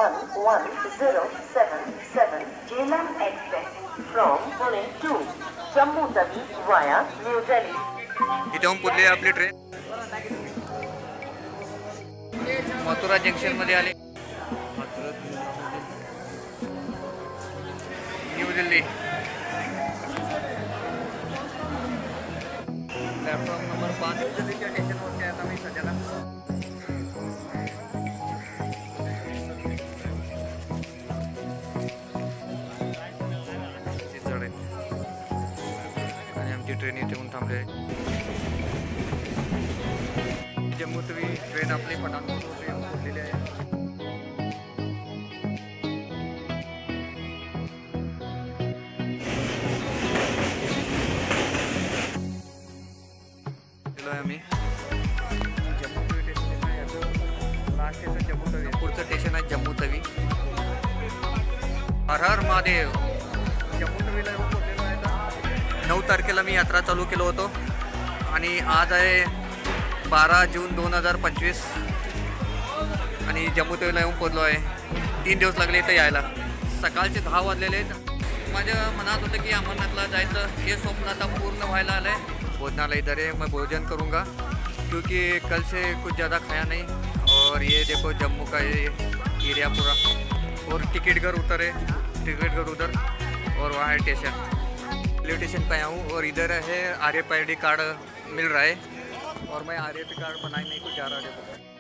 1107 Jhelum Express from Pune to Jammu Tawi via New Delhi. इथून पुढली आपली train Mathura junction मध्ये आली. न्यू दिल्ली प्लॅटफॉर्म नंबर 5 दिल्लीच्या स्टेशनवरती आता मी सध्याला. आणि आमची ट्रेन इथे येऊन थांबली आहे. जम्मू तवी ट्रेन आपली पठाणकोट ट्रेन पोहोचलेली आहे. आम्ही जम्मू तवी स्टेशन आहे. याचं लास्ट स्टेशन जम्मू तवी, पुढचं स्टेशन आहे जम्मू तवी. हर हर महादेव. जम्मू तवीला येऊन पोहोचलेलो आहे. 9 तारखेला मी यात्रा चालू केलो होतो आणि आज आहे 12 जून 2025 आणि जम्मू तवीला येऊन पोहोचलो आहे. 3 दिवस लागले इथं यायला. सकाळचे 10 वाजलेले आहेत. माझ्या मनात होतं कि अमरनाथला जायचं. हे स्वप्न आता पूर्ण व्हायला आलं है. भोजनालय इधर है, मैं भोजन करूँगा क्योंकि कल से कुछ ज़्यादा खाया नहीं. और ये देखो जम्मू का ये एरिया पूरा. और टिकट घर उधर है, टिकट घर उधर. और वहाँ है स्टेशन. रेलवे स्टेशन पे आया हूँ और इधर है RFID कार्ड मिल रहा है. और मैं RFID कार्ड बनाने को जा रहा है.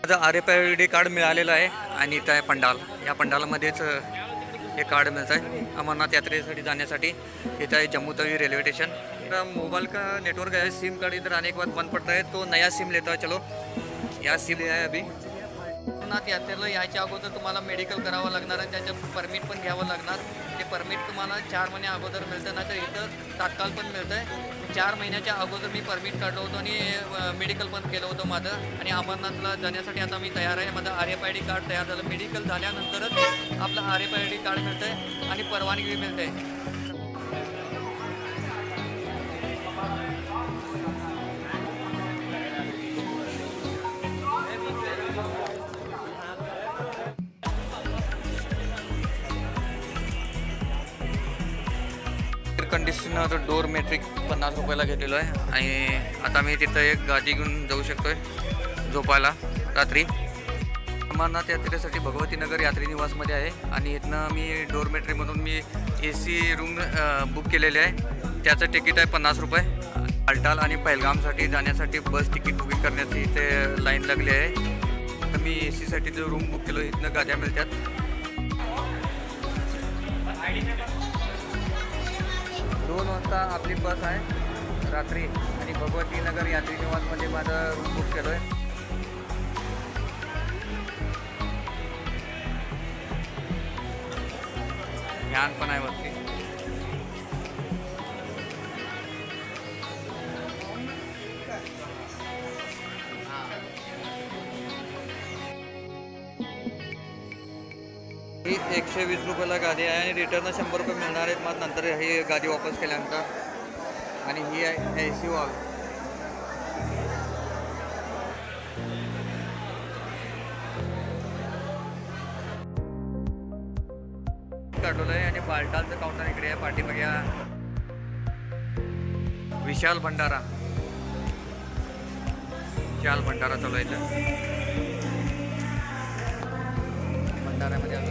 माझं RFID कार्ड मिळालेलं आहे आणि इथं आहे पंडाल. या पंडालमध्येच हे कार्ड मिळतं आहे अमरनाथ यात्रेसाठी जाण्यासाठी. इथं आहे Jammu Tawi railway station. Mobile का नेटवर्क है, सिम कार्ड इधर आने के बाद बंद पड़ता है तो नया सिम लेता है. चलो या सिम है अभी. अमरनाथ यात्रेला यायच्या अगोदर तुम्हाला मेडिकल करावं लागणार आहे. त्याचं परमिट पण घ्यावं लागणार. ते परमिट तुम्हाला 4 महिने अगोदर मिळतं ना, तर इथं तात्काळ पण मिळतं आहे. 4 महिन्याच्या अगोदर मी परमिट काढलं होतं आणि मेडिकल पण केलं होतं माझं. आणि अमरनाथला जाण्यासाठी आता मी तयार आहे. माझं RFID कार्ड तयार झालं. मेडिकल झाल्यानंतरच आपलं RFID कार्ड मिळतं आहे आणि परवानगी मिळते आहे. कंडिशनर डोर मेट्रिक 50 रुपयाला घेतलेलो आहे. आणि आता मी तिथं एक गादी घेऊन जाऊ शकतोय झोपायला रात्री. अमरनाथ यात्रेसाठी भगवती नगर यात्री निवासमध्ये आहे आणि इथनं मी डोरमेट्रीमधून मी AC रूम बुक केलेले आहे. त्याचं तिकीट आहे 50 रुपये. अल्टाल आणि पहलगामसाठी जाण्यासाठी बस तिकीट बुकिंग करण्याची इथे लाईन लागली आहे. तर मी AC साठी जो रूम बुक केलो, इथनं गाद्या मिळतात. 2 वाजता आपली बस आहे रात्री. आणि भगवती नगर यात्री निवासमध्ये माझं रूम बुक केलो आहे. फॅन पण आहे वरती. ही 120 रुपयाला गादी आहे आणि रिटर्न 100 रुपये मिळणार आहेत मग नंतर ही गादी वापस केल्यानंतर. आणि ही आहे AC वॉल. काढलेलं आहे आणि बालटालचं काउंटर इकडे आहे पाठीमागे. विशाल भंडारा, विशाल भंडारा चालू आहे इथं. भंडाऱ्यामध्ये आलो.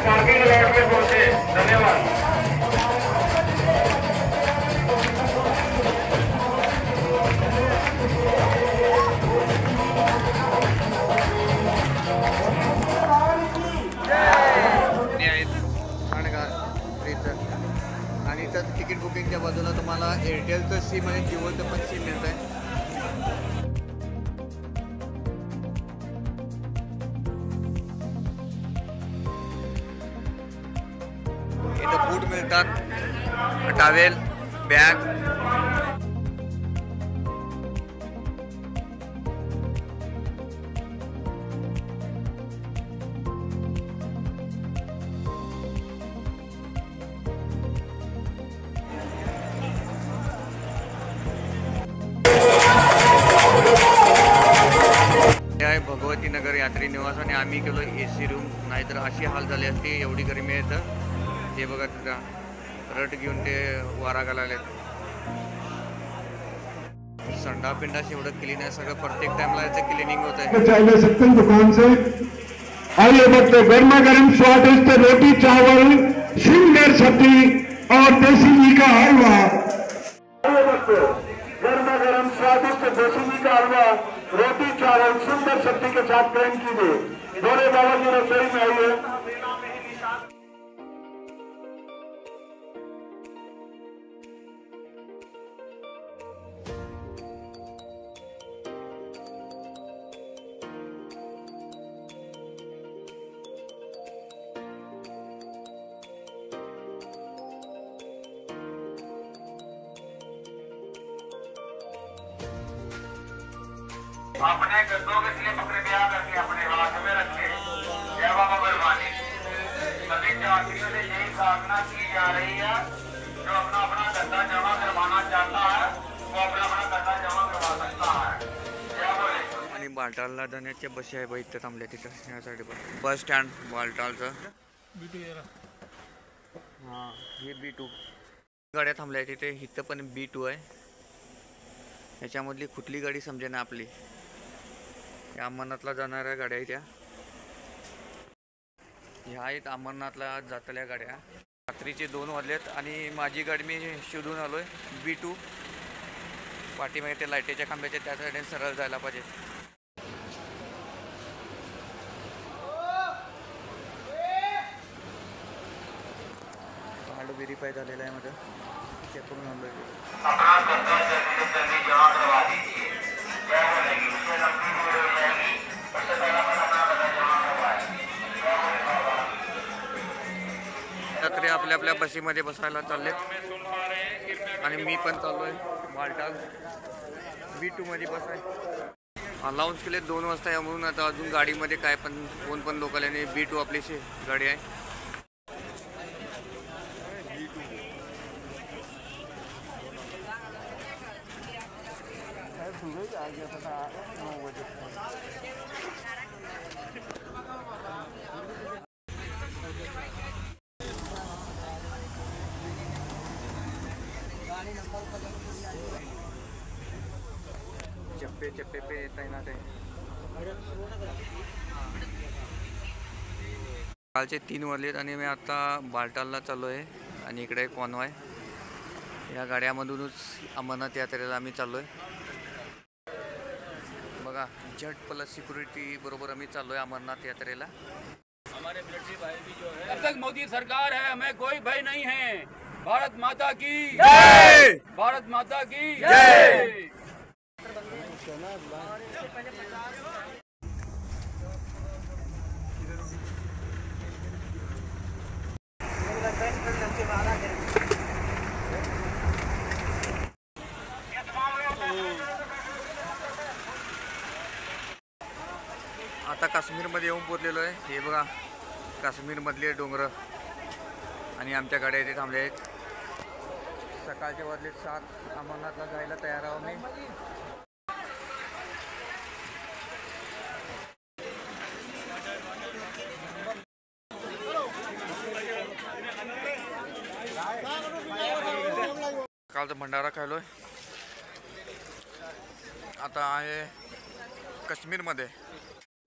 पार्किंग लॉट में पहुंचे। धन्यवाद। आणि इथं तिकीट बुकिंगच्या बाजूला तुम्हाला एअरटेलचं सिम आणि जिओचं पण सिम मिळत आहे. इथं बूट मिळतात, टावेल, बॅग. आहे भगवती नगर यात्री निवास आणि आम्ही केलो AC रूम. नाहीतर अशी हाल झाली असती, एवढी गरमी येतं. ते बघा तिथं रट घेऊन ते वारा घालायला. संडा पिंडाशी एवढं क्लीन आहे सगळं. प्रत्येक टाइमला याचं क्लिनिंग होत आहे. ले सकते हैं दुकान से. आइए बच्चे, गर्मा गर्म स्वादिष्ट रोटी चावल, सुंदर सब्जी और देसी घी का हलवा. आइए बच्चे, गर्मा गर्म स्वादिष्ट देसी घी का हलवा, रोटी चावल सुंदर सब्जी के साथ ग्रहण कीजिए. भोले बाबा की रसोई में आइए. अपने गद्दों के लिए पकड़े ब्याह करके अपने हाथ में रखे. जय बाबा बरवानी. सभी यात्रियों से यही प्रार्थना की जा रही है, जो अपना अपना गद्दा जमा करवाना चाहता है वो अपना अपना गद्दा जमा करवा सकता है. जय बोले. आणि बालटालला जाण्याच्या बस आहे बाई इथं थांबल्या तिथं यासाठी बस स्टँड बालटालचं. हां, हे B2 गाड्या थांबल्या तिथे. इथं पण B2 आहे. ह्याच्यामधली कुठली गाडी समजे ना आपली. या अमरनाथला जाणाऱ्या गाड्या आहेत त्या. ह्या आहेत अमरनाथला जातल्या गाड्या. रात्रीचे 2 वाजलेत आणि माझी गाडी मी शोधून आलोय B2. पाठीमागे ते लाईटीच्या खांब्याच्या त्या साईडने सरळ जायला पाहिजे. कार्ड व्हेरीफाय झालेलं आहे माझं. चेक करून आणलोय. अपना गद्दा जल्दी जमा करवा दीजिए. जय बोले. इससे लंबी दूर हो जाएगी. उससे पहले अपना गद्दा जमा करवाएं. जय बोले बाबा. रात्री आपल्या आपल्या बसीमध्ये बसायला चाललेत आणि मी पण चाललोय बालटाल B2 मध्ये बसाय. अलाउन्स केले 2 वाजता या म्हणून. आता अजून गाडीमध्ये काय पण कोण पण लोक आल्याने B2 आपलीशी गाडी आहे. चप्पे चप्पे पे तैनात आहे. कालचे 3 वाजलेत आणि मी आता बालटालला चाललो आहे आणि इकडे कॉनवाय. या गाड्यामधूनच अमरनाथ यात्रेला आम्ही चाललोय. बघा झट प्लस सिक्युरिटी बरोबर आम्ही चाललोय अमरनाथ यात्रेला. हमारे मिलिट्री भाई भी जो है, जब तक मोदी सरकार है हमें कोई भय नहीं है. भारत माता की जय. भारत माता की जय. आता काश्मीरमध्ये येऊन पोचलेलो आहे. हे बघा काश्मीरमधले डोंगर आणि आमच्या गाड्या इथे थांबल्या आहेत. सकाळचे वाजले 7. अमरनाथला जायला तयार आहो मी. कालचा भंडारा खायलोय. आता आहे काश्मीरमध्ये.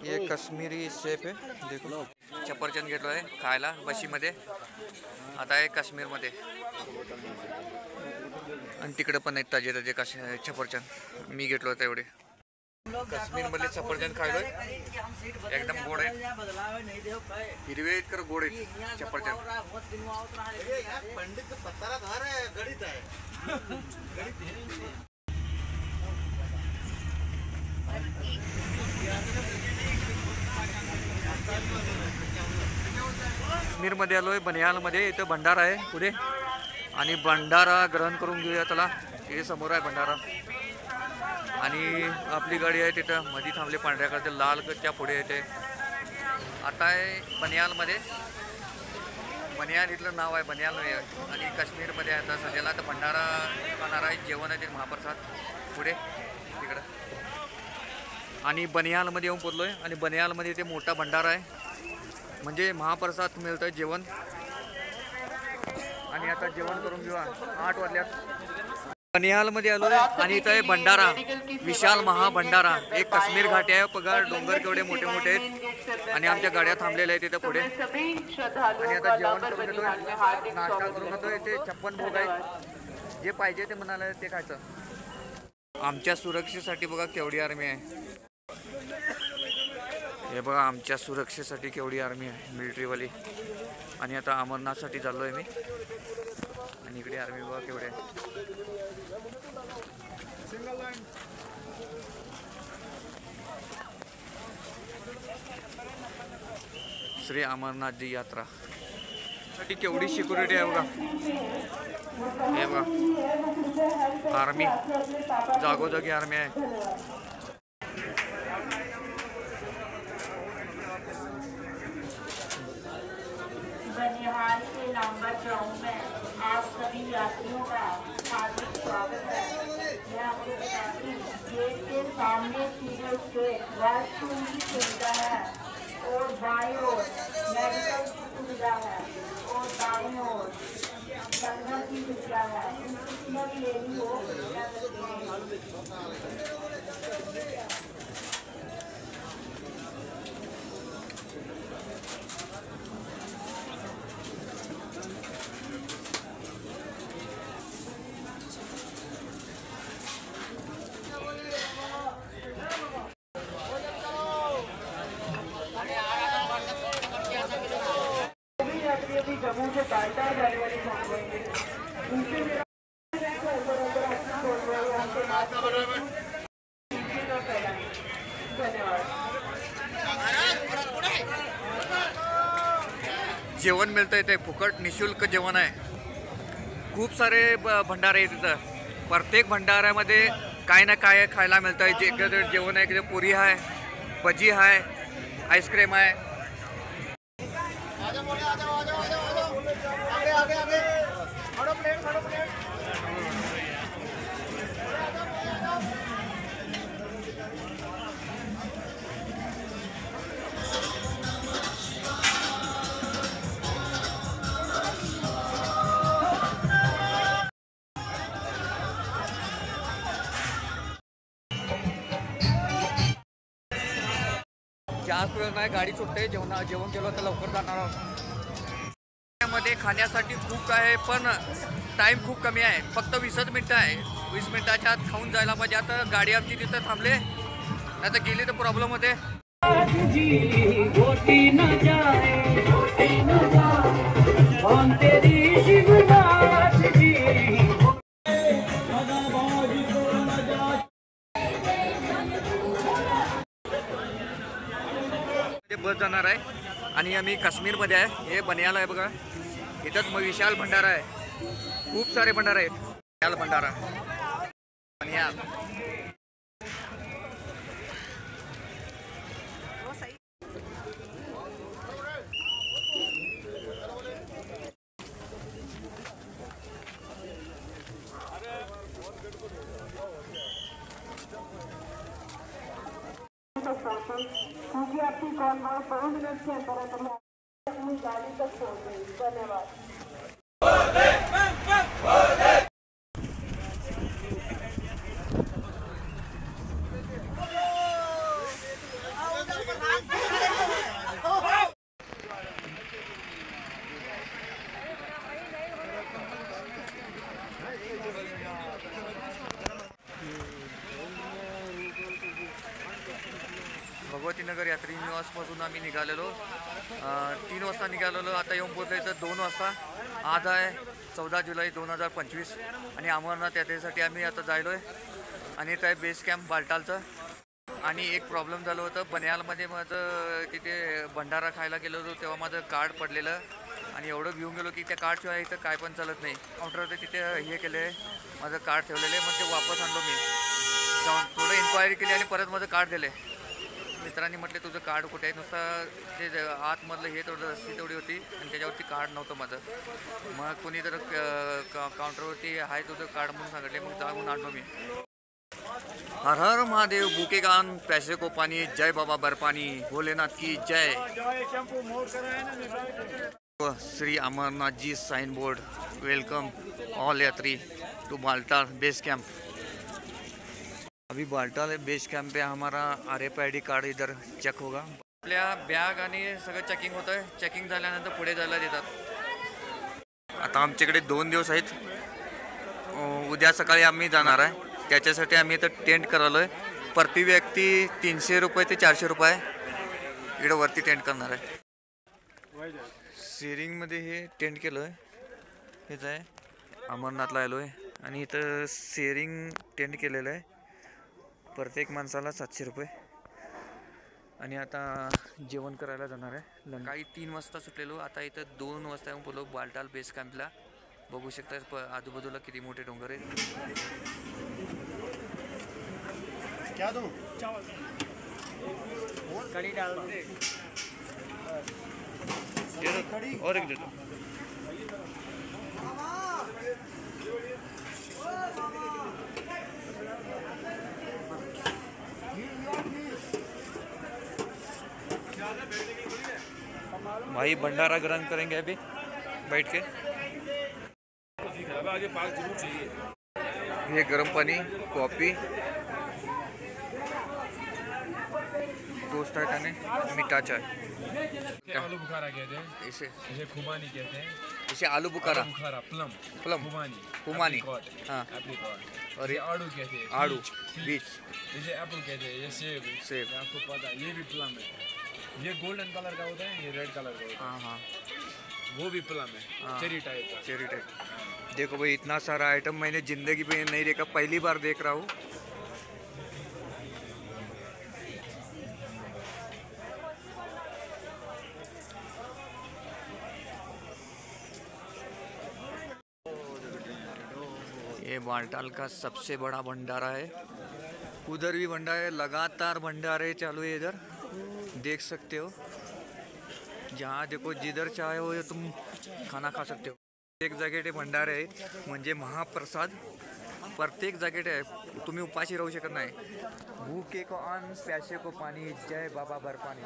ये कश्मीरी सेफ है देखो. सफरचंद घेतलो आहे खायला बशीमध्ये. आता आहे काश्मीरमध्ये आणि तिकडे पण आहेत ताजे ताजे सफरचंद. मी घेतलो होता एवढे. काश्मीरमधले सफरचंद खायलोय, एकदम गोड आहे, हिरवे आहेत कर गोड आहेत सफरचंद. काश्मीरमध्ये आलोय, बनियालमध्ये. इथं भंडारा आहे पुढे आणि भंडारा ग्रहण करून घेऊया. त्याला हे समोर आहे भंडारा आणि आपली गाडी आहे तिथं मध्ये थांबले पांढऱ्या कलरचे लाल कलरच्या पुढे येते. आता आहे बनियालमध्ये. बनियाल इथलं नाव आहे, बनियाल आहे आणि काश्मीरमध्ये आता सध्याला आता भंडारा खाणार आहे, जेवण आहे ते महाप्रसाद पुढे तिकडं. आणि बनियालमध्ये येऊन पोचलो आहे आणि बनियालमध्ये ते मोठा भंडारा आहे, म्हणजे महाप्रसाद मिळतं जेवण. आणि आता जेवण करून घेऊया. 8 वाजल्यात. बनिहालमध्ये आलो आणि इथं आहे भंडारा, विशाल महाभंडारा. एक काश्मीर घाटी आहे, पगार डोंगर केवढे मोठे मोठे आहेत आणि आमच्या गाड्या थांबलेल्या आहेत तिथं पुढे. आणि आता जेवण करून घेतोय, नाश्ता करून घेतोय. ते 56 भोग आहे, जे पाहिजे ते म्हणाले ते खायचं. आमच्या सुरक्षेसाठी बघा केवढी आर्मी आहे. हे बघा आमच्या सुरक्षेसाठी केवढी आर्मी आहे, मिलिटरीवाली. आणि आता अमरनाथसाठी चाललो आहे मी आणि इकडे आर्मी बघा केवढे आहे. श्री अमरनाथजी यात्रा साठी केवढी सिक्युरिटी आहे बघा. हे बघा आर्मी, जागोजागी आर्मी आहे. बनिहाल के लांबा चौक में आप सभी यात्रियों का हार्दिक स्वागत है। मैं आपको बता दूं, गेट के सामने सीधे स्ट्रेट वॉशरूम की सुविधा है और बाईं ओर मेडिकल की सुविधा है और दाईं ओर लंगर की सुविधा है। किसी भी लेनी हो जम्मू से टाटा जाने वाली जेवण मिळतं इथे फुकट निशुल्क जेवण आहे. खूप सारे भंडारे आहेत तिथं. प्रत्येक भंडाऱ्यामध्ये काय ना काय खायला मिळतं. जे जेवण आहे, पुरी आहे, भजी आहे, आईस्क्रीम आहे. जास्त वेळ नाही, गाडी सुटते. जेवण केलं तर लवकर जाणार आहोत. मध्ये खाण्यासाठी खूप आहे पण टाईम खूप कमी आहे, फक्त 20 मिनटं आहे. 20 मिनटाच्या आत खाऊन जायला पाहिजे. आता गाडी आमची तिथं थांबले, नाही तर गेली तर प्रॉब्लेम होते. बस जाणार आहे आणि आम्ही काश्मीरमध्ये आहे. हे बनियाल आहे बघा, इथंच मग विशाल भंडारा आहे. खूप सारे भंडारा आहेत. विशाल भंडारा बनियाल. क्योंकि आपकी कॉन्वॉय 2 मिनट के अंदर अपनी गाड़ी तक पहुंच गई। धन्यवाद। क्रांतीनगर यात्री निवासपासून आम्ही निघालेलो 3 वाजता निघालेलो. आता येऊन पोहोचलो इथं 2 वाजता. आज आहे 14 जुलै 2025 आणि अमरनाथ यात्रेसाठी आम्ही आता जायलो आहे. आणि इथं आहे बेस कॅम्प बालटालचं. आणि एक प्रॉब्लेम झालं होतं, बनियालमध्ये माझं तिथे भंडारा खायला गेलो होतो तेव्हा माझं कार्ड पडलेलं आणि एवढं घेऊन गेलो की त्या कार्डशिवाय इथं काय पण चालत नाही. काउंटरवर तिथे हे केलं आहे, माझं कार्ड ठेवलेलं आहे. मग ते वापस आणलो मी जाऊन थोडं इन्क्वायरी केली आणि परत माझं कार्ड दिलं आहे. मित्रांनी म्हटले तुझं कार्ड कुठे आहे, नुसतं ते आतमधलं हे तेवढं रस्सी तेवढी होती आणि त्याच्यावरती कार्ड नव्हतं माझं. मग कोणी तर काउंटरवरती आहे तुझं कार्ड म्हणून सांगितले. मग जाऊन आणलो मी. हर हर महादेव, भूखे का अन्न, पैसे को पानी, जय बाबा बर्फानी, भोलेनाथ की जय. Shri Amarnath ji sign board, welcome all यात्री टू बालटाल बेस कैंप. अभी बालटाल बेस कैंप पे हमारा RFID कार्ड इधर चेक होगा. आपल्या बॅग आणि सगळं चेकिंग होतं आहे. चेकिंग झाल्यानंतर पुढे जायला देतात. आता आमच्याकडे 2 दिवस आहेत. उद्या सकाळी आम्ही जाणार आहे. त्याच्यासाठी आम्ही इथं टेंट करालो आहे. प्रति व्यक्ती 300 रुपये ते 400 रुपये इकडं वरती टेंट करणार आहे. शेअरिंगमध्ये हे टेंट केलं आहे. हेच आहे, अमरनाथला आलो आहे आणि इथं शेअरिंग टेंट केलेलं आहे. प्रत्येक माणसाला 700 रुपये. आणि आता जेवण करायला जाणार आहे. सकाळी 3 वाजता सुटलेलो, आता इथं 2 वाजता येऊन बोललो बालटाल बेस कॅम्पला. बघू शकता आजूबाजूला किती मोठे डोंगर आहेत. क्या दूं? चावल कड़ी डाल दो. कड़ी और एक दे दो. भाई भंडारा ग्रहण करेंगे अभी बैठ के. आगे पाक जरूर चाहिए. ये गर्म पानी, कॉफ़ी, टोस्ट है, मीठा चाय. आलू बुखारा कहते हैं, इसे इसे खुबानी कहते हैं. इसे आलू बुखारा, बुखारा प्लम प्लम, खुमानी, हाँ. एप्रिकॉट. और ये ये आड़ू कहते हैं, आड़ू, बीच, इसे एप्पल कहते हैं. ये सेब, सेब. ये आपको पता है, ये भी प्लम है. ये गोल्डन कलर का होता है, ये रेड कलर का होता हाँ हाँ, है, वो भी प्लम है. हाँ. चेरी टाइप का. Cherry type. देखो भाई इतना सारा आइटम मैंने ज़िंदगी में नहीं देखा, पहली बार देख रहा हूँ. ये बालटाल का सबसे बड़ा भंडारा है. उधर भी भंडारा है, लगातार भंडारे चालू है इधर, देख सकते हो. जहाँ देखो जिधर चाहे हो तुम खाना खा सकते हो. एक जागेटे भंडारे आहेत म्हणजे महाप्रसाद. प्रत्येक जागेटे आहे, तुम्ही उपाशी राहू शकत नाही. भूखे को अन्न, प्यासे को पानी, जय बाबा बर्फानी.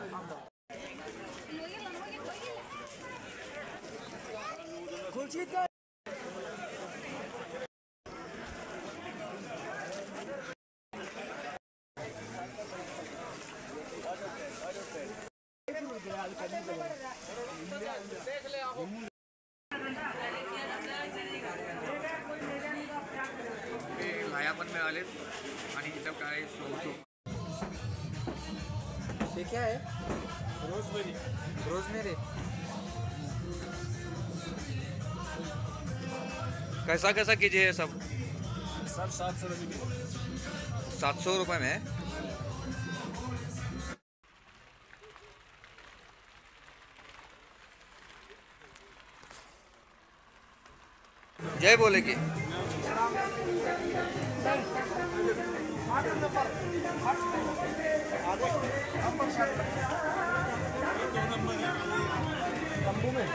लाया पण मिळालेत आणि इथं काय सोसू. ये क्या है? रोजमेरी. रोजमेरी. कैसा कैसा कीजिए सब? सब 700 रुपये. 700 रुपये में. जय बोले की. तंबू में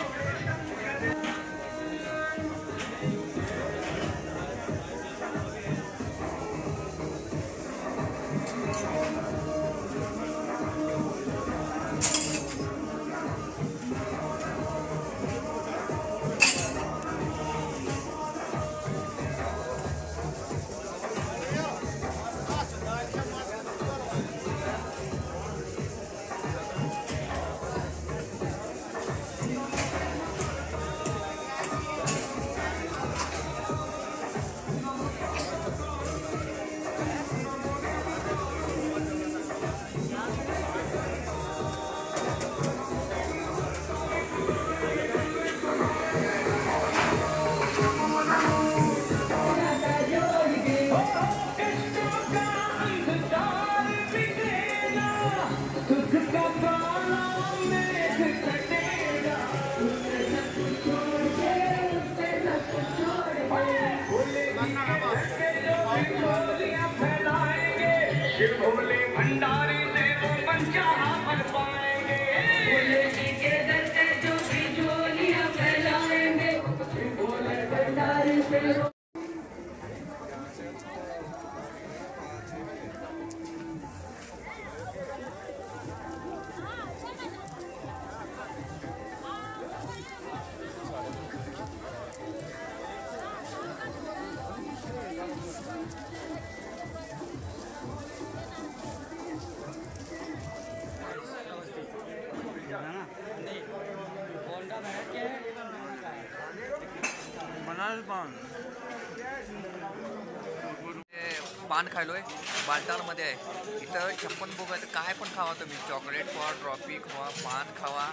पान खायलोय बालटालमध्ये आहे. इथं 56 भोग आहे. काय पण खावा तुम्ही, चॉकलेट खावा, ट्रॉफी खावा, पान खावा,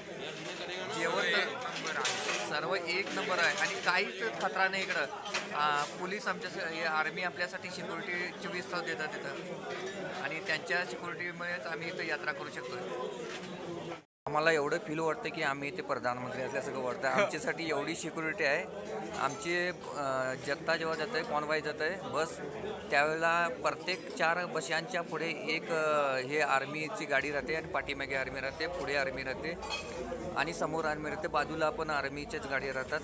जेवण तर सर्व एक नंबर आहे. आणि काहीच खतरा नाही इकडं. पोलीस आमच्या आर्मी आपल्यासाठी सिक्युरिटी 24 तास देतात तिथं, आणि त्यांच्या सिक्युरिटीमुळेच आम्ही इथं यात्रा करू शकतो. आम्हाला एवढं फील वाटतं की आम्ही इथे प्रधानमंत्री असल्यासारखं वाटतं. आमच्यासाठी एवढी सिक्युरिटी आहे. आमचे जत्ता जेव्हा जातं आहे, कॉन्वाय जातं आहे बस, त्यावेळेला प्रत्येक 4 बशांच्या पुढे एक हे आर्मीची गाडी राहते, आणि पाठीमागे आर्मी राहते, पुढे आर्मी राहते, आणि समोर आर्मी राहते, बाजूला पण आर्मीच्याच गाडी राहतात.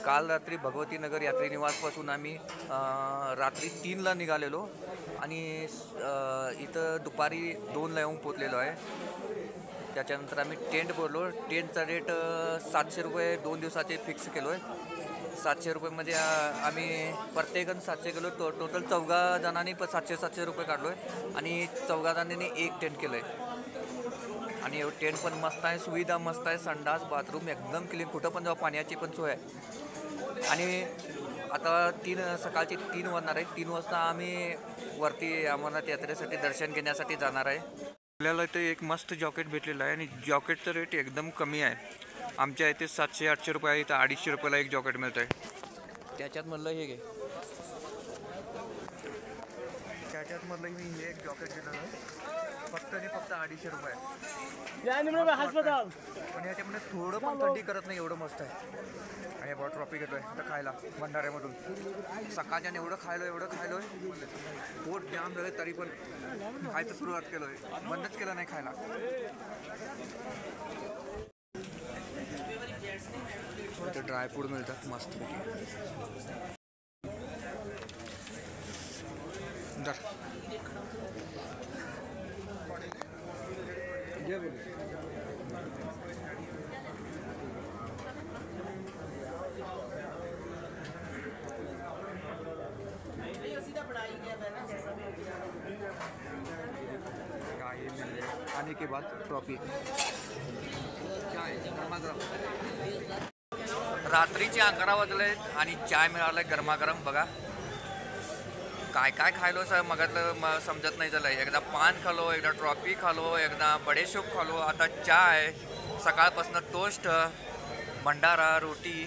काल रात्री भगवतीनगर यात्री निवासपासून आम्ही रात्री 3ला निघालेलो, आणि इथं दुपारी 2ला येऊन पोचलेलो आहे. त्याच्यानंतर आम्ही टेंट बोललो. टेंटचा रेट 700 रुपये 2 दिवसाचे फिक्स केलो आहे. 700 रुपयेमध्ये आम्ही प्रत्येकजण 700 किलो, टोटल 14 जणांनी 700 रुपये काढलो आहे, आणि 14 जणांनी एक टेंट केलं आहे. आणि टेंट पण मस्त आहे, सुविधा मस्त आहे, संडास बाथरूम एकदम क्लीन, कुठं पण जाऊ पाण्याची पण सोय आहे. आणि आता सकाळचे 3 वाजणार आहे. 3 वाजता आम्ही वरती अमरनाथ यात्रेसाठी दर्शन घेण्यासाठी जाणार आहे. आपल्याला इथे एक मस्त जॉकेट भेटलेलं आहे, आणि जॉकेटचं रेट एकदम कमी आहे. आमच्या इथे 700-800 रुपये आहे, इथं 250 रुपयाला एक जॉकेट मिळतं आहे. त्याच्यात म्हणलं हे घे, त्याच्यात म्हणलं मी हे एक जॉकेट घेणार आहे, फक्त 250 रुपये. पण याच्यामध्ये थोडं पण थंडी करत नाही, एवढं मस्त आहे. आणि बॉ ट्रॉफी घेतोय आता खायला भंडाऱ्यामधून. सकाळच्याने एवढं खायलोय, पोट जाम झालं तरी पण खायचं सुरुवात केलोय, बंदच केलं नाही खायला. इथे ड्रायफ्रूट मिळतात मस्त. आने के बाद ट्रॉफी रात्रीचे 11 वाजले आणि चाय मिळालं गरमागरम. बघा काय काय खायलो सर, मगातलं समजत नाही झालं. एकदा पान खालो, एकदा ट्रॉफी खालो, एकदा बडेशोप खालो, आता चाय, सकाळपासून टोस्ट, भंडारा, रोटी.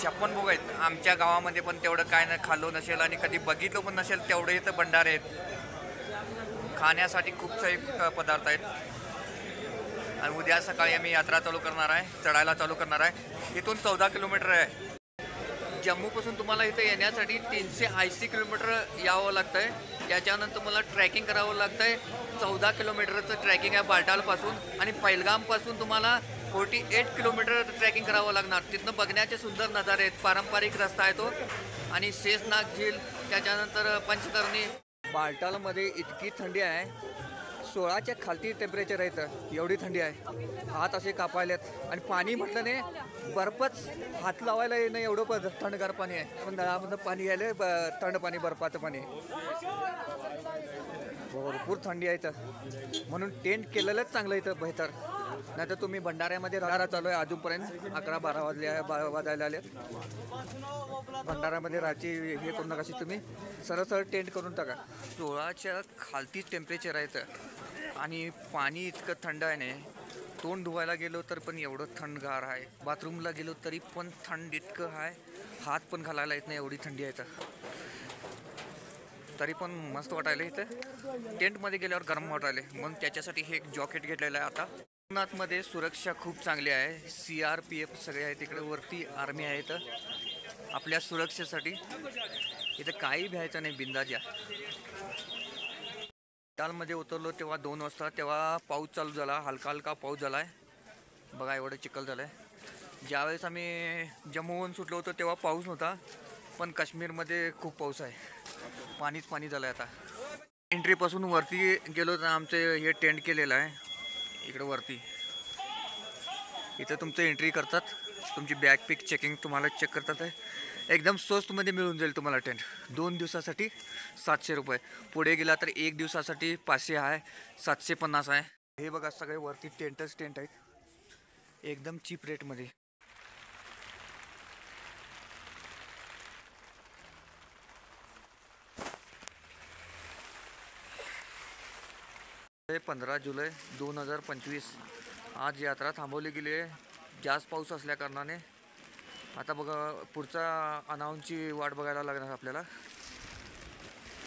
56 भोग आहेत. आमच्या गावामध्ये पण तेवढं काय नाही खाल्लो नसेल, आणि कधी बघितलं पण नसेल तेवढे इथं भंडारे आहेत. खाण्यासाठी खूप सारे पदार्थ आहेत. आणि उद्या सकाळी आम्ही यात्रा चालू करणार आहे, चढायला चालू करणार आहे. इथून 14 किलोमीटर आहे. जम्मूपासून तुम्हाला इथं येण्यासाठी 380 किलोमीटर यावं लागतं आहे. त्याच्यानंतर तुम्हाला ट्रॅकिंग करावं लागतं आहे. 14 किलोमीटरचं ट्रॅकिंग आहे बालटालपासून, आणि पैलगामपासून तुम्हाला 48 किलोमीटर ट्रॅकिंग करावं लागणार. तिथनं बघण्याचे सुंदर नजारे आहेत. पारंपरिक रस्ता आहे तो, आणि शेषनाग झील, त्याच्यानंतर पंचतरणी. बालटालमध्ये इतकी थंडी आहे, 16च्या खालती टेम्परेचर आहे इथं, एवढी थंडी आहे. हात असे कापायलेत, आणि पाणी म्हटलं नाही बर्फच हात लावायला येणं, एवढं पण थंडगार पाणी आहे. पण नळामधनं पाणी यायलं, थंड पाणी, बर्फाचं पाणी. भरपूर थंडी आहे इथं, म्हणून टेंट केलेलंच चांगलं इथं बेहतर. नाही तर तुम्ही भंडाऱ्यामध्ये राहता चालू आहे अजूनपर्यंत 11-12 वाजायला आले. भंडाऱ्यामध्ये राहायची हे करू नका, तुम्ही सरळ टेंट करून टाका. 16च्या खालतीच टेम्परेचर आहे इथं, आणि पाणी इतकं थंड आहे नाही. तोंड धुवायला गेलो तर पण एवढं थंडगार आहे. बाथरूमला गेलो तरी पण थंड इतकं आहे, हात पण घालायला येत नाही, एवढी थंडी आहे इथं. तरी पण मस्त वाटायला इथं. टेंटमध्ये गेल्यावर गरम वाटायला, म्हणून त्याच्यासाठी हे एक जॉकेट घेतलेलं आहे. आता अमरनाथमध्ये सुरक्षा खूप चांगली आहे. CRPF सगळे आहे तिकडे, वरती आर्मी आहे इथं आपल्या सुरक्षेसाठी. इथं काही भ्यायचं नाही, बिंदास या. टालमध्ये उतरलो तेव्हा 2 वाजता, तेव्हा पाऊस चालू झाला, हलका हलका पाऊस झाला आहे बघा, एवढं चिखल झालं आहे. ज्यावेळेस आम्ही जम्मूहून सुटलो होतो तेव्हा पाऊस नव्हता, पण काश्मीरमध्ये खूप पाऊस आहे, पाणीच पाणी झालं आहे. आता एंट्रीपासून वरती गेलो तर आमचं हे टेंट केलेलं आहे इकडं वरती. इथं तुमचं एंट्री करतात, तुमची बॅग पिक चेकिंग तुम्हाला चेक करतात आहे. एकदम स्वस्तमध्ये मिळून जाईल तुम्हाला टेंट. 2 दिवसासाठी 700 रुपये. पुढे गेला तर 1 दिवसासाठी 500 आहे, 750 आहे. हे बघा सगळे वरती टेंटच टेंट आहेत, एकदम चीप रेटमध्ये. हे 15 जुलै 2025 आज यात्रा थांबवली गेली आहे जास्त पाऊस असल्या कारणाने. आता बघा पुढचा अनाऊन्सची वाट बघायला लागणार आपल्याला.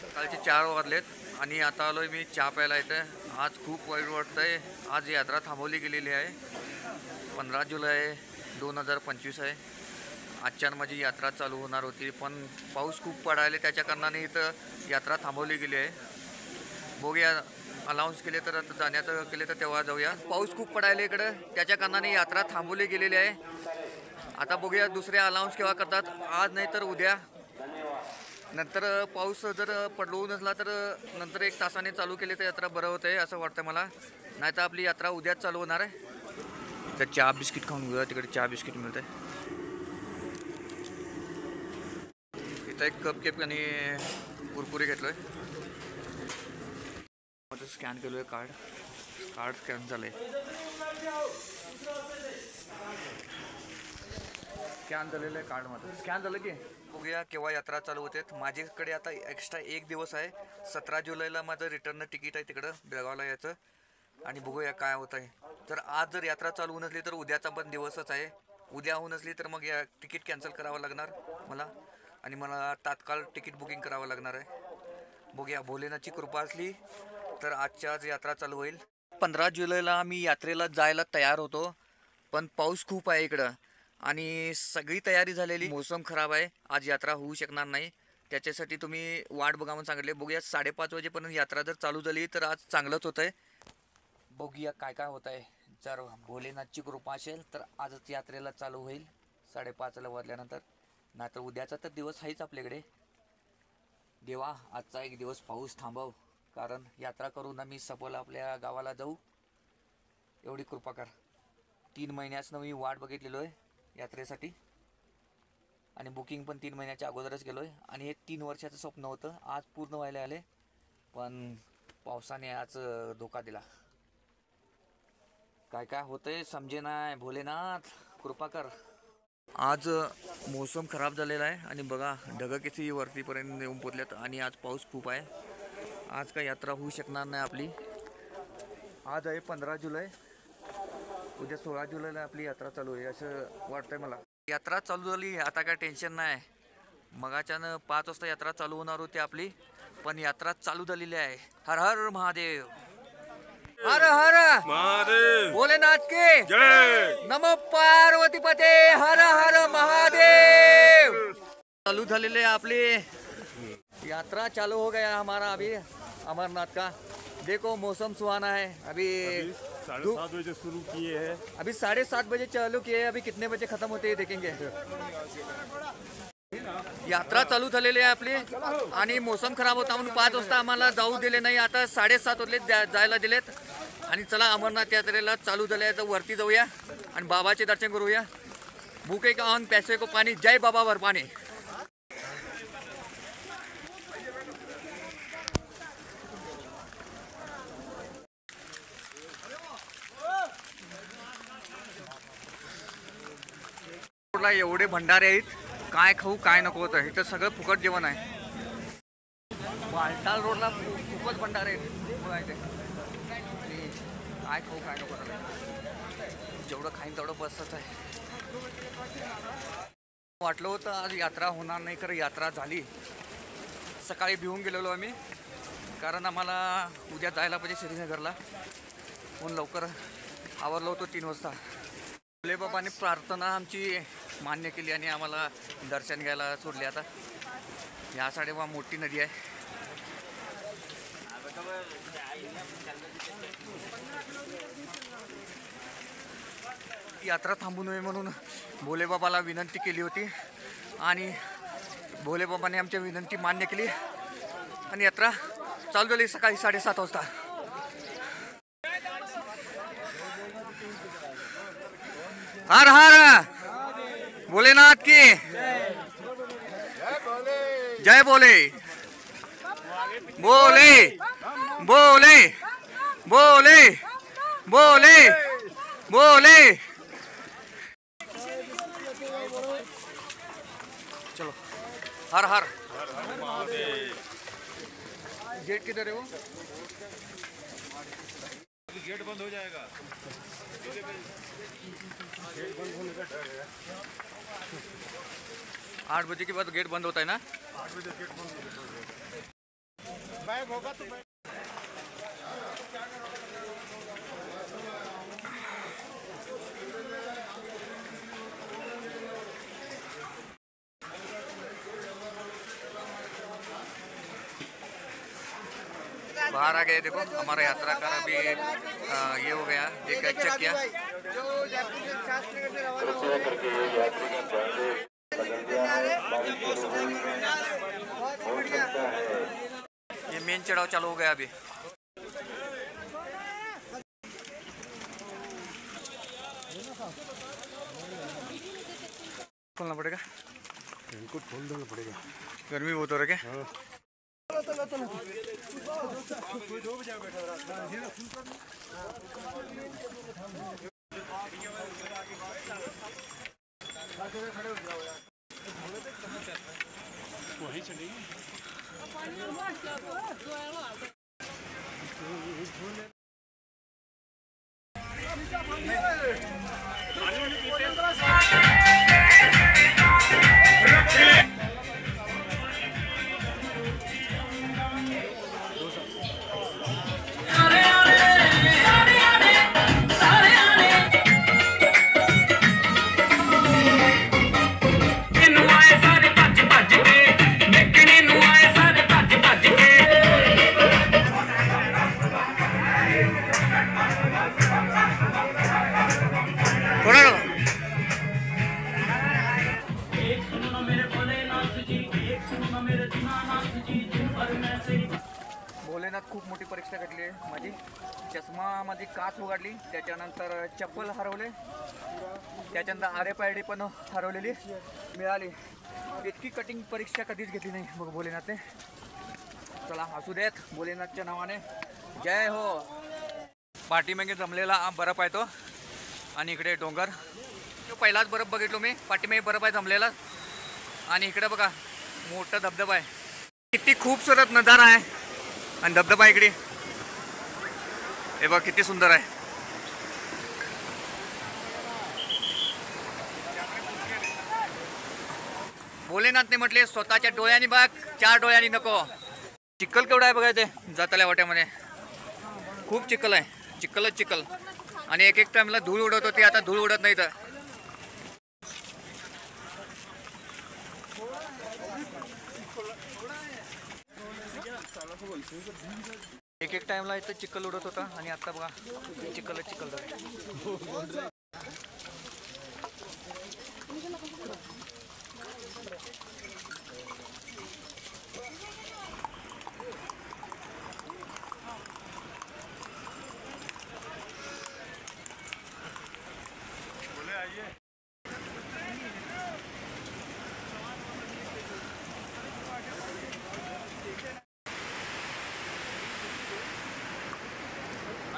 सकाळचे 4 वाजलेत आणि आता आलोय मी चहा प्यायला इथं. आज खूप वाईट वाटतंय, आज यात्रा थांबवली गेलेली आहे. 15 जुलै 2025 आहे. आजच्यान माझी यात्रा चालू होणार होती, पण पाऊस खूप पडायला त्याच्या कारणाने इथं यात्रा थांबवली गेली आहे. बघूया अनाऊन्स केले तर आता जाण्याचं केले तर तेव्हा जाऊया. पाऊस खूप पडायला इकडं, त्याच्या कारणाने यात्रा थांबवली गेलेली आहे. आता बघूया दुसरे अनाऊन्स केव्हा करतात, आज नाही तर उद्या. नंतर पाऊस जर पडलो नसला तर नंतर 1 तासाने चालू केले तर यात्रा बरं होतं आहे असं वाटतं मला. नाही तर आपली यात्रा उद्याच चालू होणार आहे. तर चहा बिस्किट खाऊन घेऊया, तिकडे चहा बिस्किट मिळतं आहे. इथं एक कप केक आणि कुरकुरे घेतलो आहे. स्कॅन केलो आहे, कार्ड स्कॅन झालं आहे. स्कॅन झालेलं आहे कार्ड माझं, स्कॅन झालं की बघूया केव्हा यात्रा चालू होते. माझ्याकडे आता एक्स्ट्रा 1 दिवस आहे. 17 जुलैला माझं रिटर्न तिकीट आहे तिकडं बेळगावला यायचं, आणि बघूया काय होतं आहे. तर आज जर यात्रा चालू होऊन असली तर उद्याचा पण दिवसच आहे. उद्या होऊन असली तर मग या तिकीट कॅन्सल करावं लागणार मला, आणि मला तात्काळ तिकीट बुकिंग करावं लागणार आहे. बघूया भोलेनाथची कृपा असली तर आजच्या आज यात्रा चालू होईल. 15 जुलैला मी यात्रेला जायला तयार होतो, पण पाऊस खूप आहे इकडं आणि सगळी तयारी झालेली. मोसम खराब आहे, आज यात्रा होऊ शकणार नाही. त्याच्यासाठी तुम्ही वाट बघा म्हणून सांगितले. बघूया 5:30 वाजेपर्यंत यात्रा जर चालू झाली तर आज चांगलंच होतं आहे. बघूया काय काय होत आहे. जर भोलेनाथची कृपा असेल तर आजच यात्रेला चालू होईल 5:30ला वाजल्यानंतर, नाहीतर उद्याचा तर दिवस आहेच आपल्याकडे. देवा आजचा एक दिवस पाऊस थांबव, कारण यात्रा करून आम्ही सफल आपल्या गावाला जाऊ, एवढी कृपा कर. 3 महिन्याचं मी वाट बघितलेलो आहे यात्रेसाठी, आणि बुकिंग पण 3 महिन्याच्या अगोदरच केलो आहे. आणि हे 3 वर्षाचं स्वप्न होतं, आज पूर्ण व्हायला आले, पण पावसाने आज धोका दिला. काय काय होतंय समजे नाही. भोलेनाथ कृपा कर. आज मोसम खराब झालेला आहे आणि बघा ढगं किती वरतीपर्यंत येऊन पोचल्यात, आणि आज पाऊस खूप आहे. आज काय यात्रा होऊ शकणार नाही आपली. आज आहे 15 जुलै, उद्या 16 जुलैला आपली यात्रा चालू आहे असं वाटतंय मला. यात्रा चालू झाली आता काय टेन्शन नाही. मगाच्यानं 5 वाजता यात्रा चालू होणार होती आपली, पण यात्रा चालू झालेली आहे. हर हर महादेव, हर हर महादेव, भोलेनाथ की जय, नमो पार्वती पते, हर हर महादेव. चालू झालेले आपली यात्रा चालू हो गया हमारा अभी अमरनाथ का. देखो मौसम सुहाना है. अभी 7:30 बजे शुरू किए हैं, अभी 7:30 बजे चालू किए. अभी कितने बजे खत्म होते हैं देखेंगे. यात्रा चालू झालेली आहे आपली, आणि मोसम खराब होता म्हणून 5 वाजता आम्हाला जाऊ दिले नाही. आता 7:30 वाजले जायला दिलेत. आणि चला अमरनाथ यात्रेला चालू झाले तर वरती जाऊया आणि बाबाचे दर्शन करूया. भूखे का अन्न प्यासे को पाणी, जय बाबा वर पाणी. एवढे भंडारे आहेत, काय खाऊ काय नको होतं. इथं सगळं फुकट जेवण आहे. बालटाल रोडला खूपच भंडारे आहेत बघा इथे. आणि काय खाऊ काय नको होतं, जेवढं खाईन तेवढं बसच आहे. वाटलं होतं आज यात्रा होणार नाही, खरं यात्रा झाली. सकाळी भिवून गेलेलो आम्ही, कारण आम्हाला उद्या जायला पाहिजे श्रीनगरला, म्हणून लवकर आवरलो होतो 3 वाजता. भोले बाबांनी प्रार्थना आमची मान्य केली आणि आम्हाला दर्शन घ्यायला सोडले. आता या साइड वहाँ मोठी नदी आहे. यात्रा थांबू नये म्हणून भोलेबाबाला विनंती केली होती आणि भोलेबाबाने आमची विनंती मान्य केली आणि यात्रा चालू झाली सकाळी 7:30 वाजता. हर हर भोलेनाथ की जय. बोले बोले बोले बोले बोले बोले. चलो हर हर. गेट किधर है वो? गेट बंद हो जाएगा. गेट बंद होने का डर है. 8 बजे के बाद गेट बंद होता है ना? 8 बजे गेट बंद होगा. बैग होगा तो बैग. बाहर आ गए. देखो हमारा यात्रा का अभी ये हो गया. एक चेक किया. ये मेन चढ़ाव चालू हो गया अभी. खोलना पड़ेगा. इनको खोल देना पड़ेगा. गर्मी बहुत हो रही है. वहीं चलेंगे. भोलेनाथ खूप मोठी परीक्षा घडली आहे माझी. चष्मा माझी काच उघडली, त्याच्यानंतर चप्पल हरवले, त्याच्यानंतर RFID पण हरवलेली मिळाली. इतकी कठीण परीक्षा कधीच घेतली नाही बघ भोलेनाथने. चला असू देत भोलेनाथच्या नावाने. जय हो. पाठीमागे जमलेला बर्फ आहे तो आणि इकडे डोंगर. तो पहिलाच बर्फ बघितलो मी. पाठीमागे बर्फ आहे जमलेला आणि इकडे बघा मोठा धबधबा आहे. किती खूपसूरत नजारा आहे आणि धबधबा इकडे हे बघ किती सुंदर आहे. भोलेनाथने म्हटले स्वतःच्या डोळ्यांनी बघ, 4 डोळ्यांनी नको. चिखल केवढा आहे बघा ते जाताल्या वाट्यामध्ये. खूप चिखल आहे. चिखलच चिखल. आणि एक टाइमला धूळ उडत होती, आता धूळ उडत नाही. तर एक टाइमला इथं चिखल उडत होता आणि आता बघा चिखलच चिखल झालं.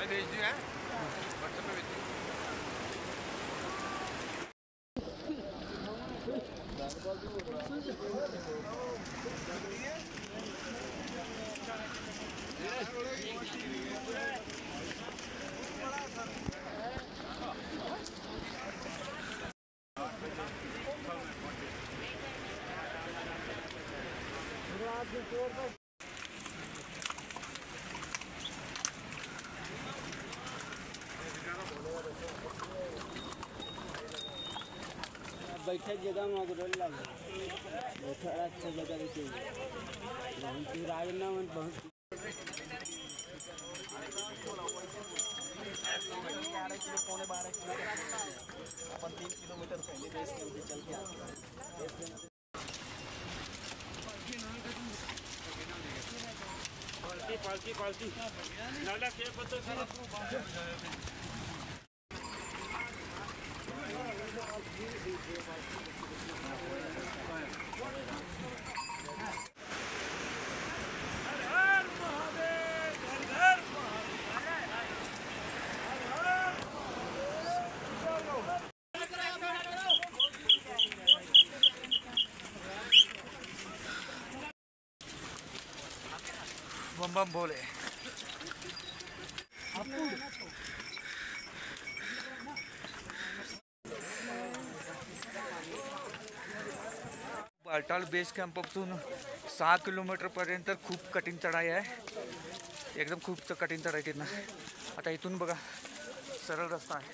भेज दिया व्हाट्सएप पे भेज दिया. बैठे जगह में अगरोल लगे बैठा अच्छा जगह देखिए बहुत राजना में बहुत 11 किलो पौने 12 किलो अपन 3 किलोमीटर पहले बेस कैंप से चल के आते पालकी नाला के पत्ते बम बम बोले। बालटाल बेस कॅम्पपासून 6 किलोमीटरपर्यंत खूप कठीण चढाई आहे, एकदम खूप कठीण चढाई तिथनं। आता इथून बघा सरळ रस्ता आहे,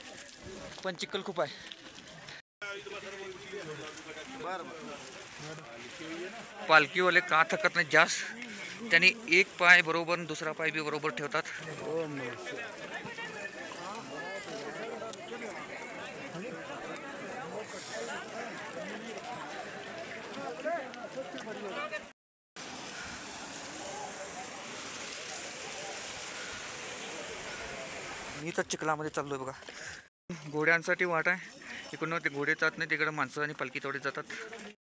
पण चिखल खूप आहे। पालखीवाले का थकत नाही जास्त, त्यांनी एक पाय बरोबर दुसरा पाय बी बरोबर ठेवतात। मी तर चिखलामध्ये चाललोय बघा। घोड्यांसाठी वाट आहे, इकडून ते घोडे जात नाही, तिकडे माणसं आणि पालखी तेवढे जातात।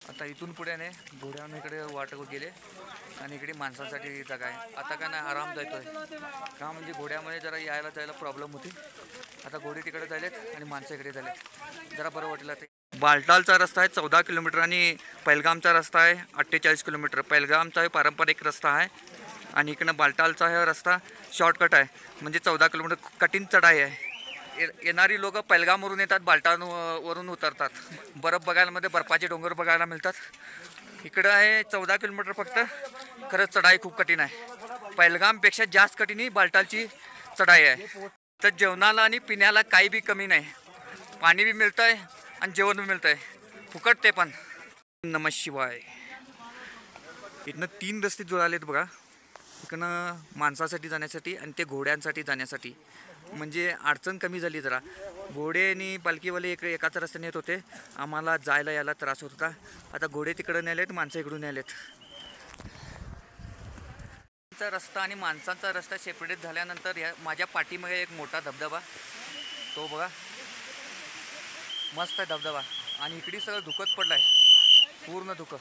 आता इथून पुढे घोड्यानं इकडे वाट गेले आणि इकडे माणसांसाठी जागा आहे। आता काय नाही, आराम जायतोय का, म्हणजे घोड्यामध्ये जरा यायला जायला प्रॉब्लेम होती। आता घोडे तिकडे जायलेत आणि माणसं इकडे झालेत, जरा बरं वाटलं ते। बालटालचा रस्ता आहे 14 किलोमीटर आणि पहिलगामचा रस्ता आहे 48 किलोमीटर। पहिलगामचा पारंपरिक रस्ता आहे आणि इकडनं बालटालचा हा रस्ता शॉर्टकट आहे, म्हणजे 14 किलोमीटर कठीण चढाई आहे। येणारी लोक पहिलगामवरून येतात, बालटावरून उतरतात। बर्फ बघायला मध्ये बर्फाचे डोंगर बघायला मिळतात। इकडं आहे 14 किलोमीटर फक्त, खरंच चढाई खूप कठीण आहे। पहिलगामपेक्षा जास्त कठीण ही बालटालची चढाई आहे। तर जेवणाला आणि पिण्याला काही बी कमी नाही, पाणी बी मिळतंय आणि जेवण बी मिळतंय फुकट ते पण। नमः शिवाय। इथनं 3 रस्ते जुळालेत बघा, इकडनं माणसासाठी जाण्यासाठी आणि ते घोड्यांसाठी जाण्यासाठी, म्हणजे अडचण कमी झाली जरा। घोडे आणि पालखीवाले एकाच रस्त्याने येत होते, आम्हाला जायला यायला त्रास होत होता। आता घोडे तिकडे नेलेत, माणसं इकडून नेलेत। रस्ता आणि माणसांचा रस्ता सेपरेट झाल्यानंतर या माझ्या पाठीमागे एक मोठा धबधबा, तो बघा मस्त आहे धबधबा, आणि इकडे सगळं धुकत पडलाय, पूर्ण धुकं।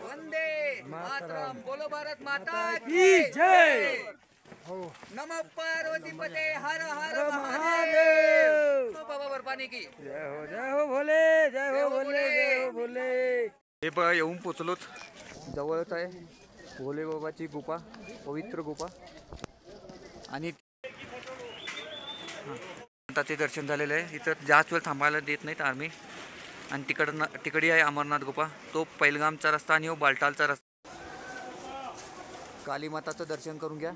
वंदे मातरम, बोलो भारत माता की जय। नमः पार्वती पते, हर हर महादेव। बाबा बर्फानी की जय हो भोले, जय हो भोले, जय हो भोले। हे बघा येऊन पोचलोत, जवळच आहे भोले बाबाची गुफा, पवित्र गुफा। आणि माताचे दर्शन झालेलं आहे। इथं जास्त वेळ थांबायला देत नाहीत आर्मी। आणि तिकडे आहे अमरनाथ गुफा, तो पहिलगामचा रस्ता आणि हो बालटालचा रस्ता। काली माताचं दर्शन करून घ्या,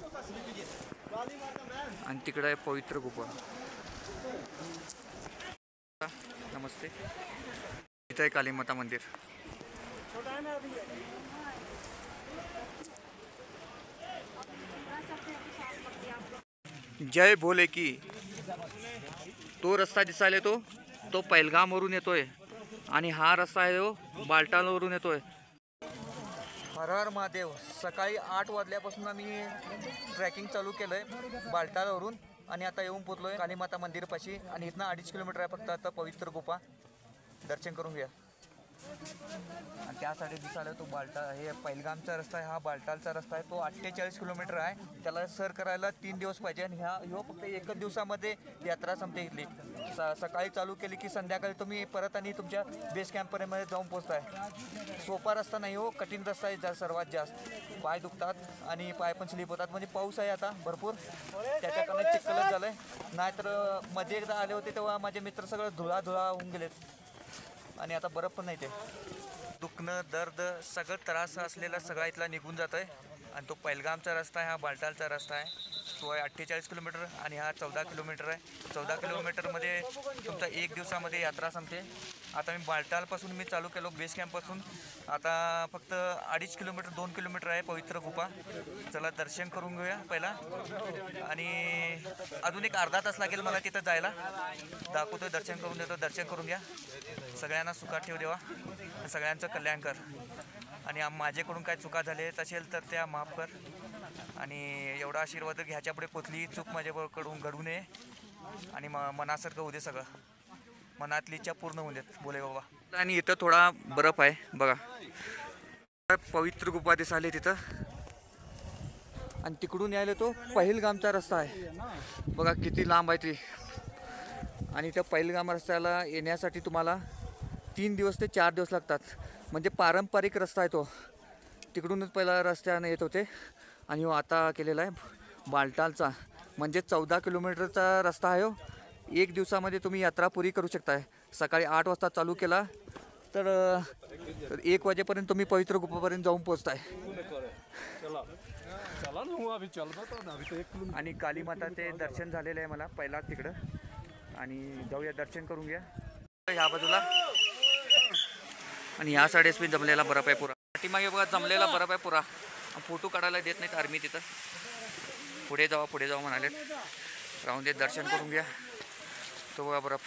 आणि तिकडे आहे पवित्र गुफा। नमस्ते, इथं आहे काली माता मंदिर। जय भोले की। तो रस्ता दिसायला तो पहिलगामवरून येतोय, आणि हा रस्ता आहे तो बालटालवरून येतोय। हर हर महादेव। सकाळी 8 वाजल्यापासून आम्ही ट्रॅकिंग चालू केलंय बालटालवरून, आणि आता येऊन पोचलोय काली माता मंदिरपाशी। आणि इथनं 2.5 किलोमीटर आहे फक्त आता पवित्र गुफा, दर्शन करून घ्या। आणि त्यासाठी दिसायला तो हे पहिलगामचा रस्ता आहे, हा बालटालचा रस्ता आहे, तो 48 किलोमीटर आहे। त्याला सर करायला 3 दिवस पाहिजे, आणि ह्यो फक्त 1 दिवसामध्ये यात्रा संपते इथली। सकाळी चालू केली की संध्याकाळी तुम्ही परत आणि तुमच्या बेस कॅम्पमध्ये जाऊन पोहोचताय। सोपा रस्ता नाही हो, कठीण रस्ता आहे सर्वात जास्त। पाय दुखतात आणि पाय पण स्लिप होतात, म्हणजे पाऊस आहे आता भरपूर, त्याच्याकडनं चिखलच झालंय। नाहीतर मध्ये एकदा आले होते तेव्हा माझे मित्र सगळं धुळा होऊन गेलेत, आणि आता बरफ पण नाही। ते दुखणं, दर्द, सगळं त्रास असलेला सगळा इथला निघून जात आहे। आणि तो पहिलगामचा रस्ता आहे, हा बालटालचा रस्ता आहे। तो आहे 48 किलोमीटर आणि हा 14 किलोमीटर आहे. 14 किलोमीटरमध्ये तुमचा 1 दिवसामध्ये यात्रा संपते. आता मी बालटालपासून मी चालू केलो बेस कॅम्पपासून. आता फक्त 2.5 किलोमीटर 2 किलोमीटर आहे पवित्र गुफा. चला दर्शन करून घेऊया पहिला आणि अजून एक अर्धा तास लागेल मला तिथं जायला. दाखवतो, दर्शन करून देतो. दर्शन करून घ्या. सगळ्यांना सुखात ठेव देवा, सगळ्यांचं कल्याण कर आणि माझ्याकडून काय चुका झाले असेल तर त्या माफ कर आणि एवढा आशीर्वाद घ्यायच्या पुढे कुठलीही चूक माझ्याकडून घडू नये आणि मनासारखं होऊ दे, सगळं मनातली इच्छा पूर्ण होऊ देत बोले बाबा. आणि इथं थोडा बर्फ आहे बघा. पवित्र गुफा दिसाले तिथं आणि तिकडून यायला तो पहिलगामचा रस्ता आहे बघा, किती लांब आहे ती. आणि त्या पहिलगाम रस्त्याला येण्यासाठी तुम्हाला 3 दिवस ते 4 दिवस लागतात. म्हणजे पारंपरिक रस्ता आहे तो. तिकडूनच पहिला रस्त्याने येत होते आणि हो आता केलेला आहे बालटालचा. म्हणजे 14 किलोमीटरचा रस्ता आहे. 1 दिवसामध्ये तुम्ही यात्रा पुरी करू शकताय. सकाळी 8 वाजता चालू केला तर 1 वाजेपर्यंत तुम्ही पवित्र गुफापर्यंत जाऊन पोचताय. आणि कालीमाताचे दर्शन झालेलं आहे मला पहिला तिकडं आणि जाऊया, दर्शन करून घ्या. ह्या बाजूला आणि ह्या साईडेस मी जमलेला बर्फ आहे पुरा. पाठीमागे बघा जमलेला बर्फ आहे पुरा. फोटो काढायला देत नाहीत आर्मी तिथं. पुढे जावा म्हणाले. राहून दे, दर्शन करून घ्या. तो बघा बर्फ.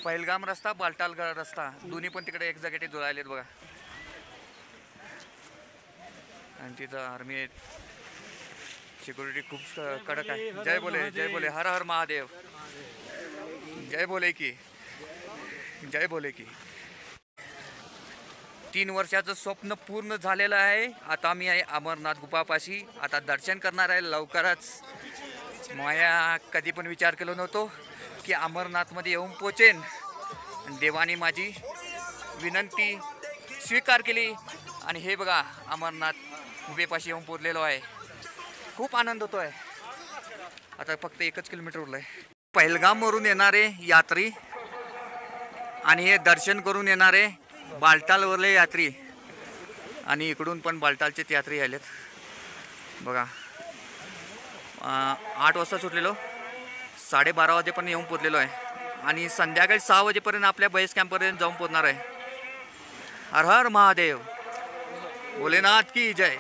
पहिलगाम रस्ता बालटाल रस्ता दोन्ही पण तिकडे एक जागेत जुळालेत बघा. आणि तिथं आर्मी आहेत. सिक्युरिटी खूप कडक आहे. जय बोले हर हर महादेव. जय बोले की 3 वर्षाचं स्वप्न पूर्ण झालेलं आहे. आता मी आहे अमरनाथ गुफापाशी. आता दर्शन करणार आहे लवकरच. माया कधी पण विचार केला नव्हतो की अमरनाथमध्ये येऊन पोचेन. देवाने माझी विनंती स्वीकार केली आणि हे बघा अमरनाथ गुफेपाशी येऊन पोचलेलो आहे. खूप आनंद होतो आहे. आता फक्त 1 किलोमीटर उरलं आहे. पहिलगामवरून येणारे यात्री आणि हे दर्शन करून येणारे बालटालवरले यात्री आणि इकडून पण बालटालचे यात्री आलेत बघा. 8 वाजता सुटलेलो, 12:30 वाजेपर्यंत येऊन पोचलेलो आहे आणि संध्याकाळी 6 वाजेपर्यंत आपल्या बेस कॅम्पपर्यंत जाऊन पोचणार आहे. हर हर महादेव, भोलेनाथ की जय.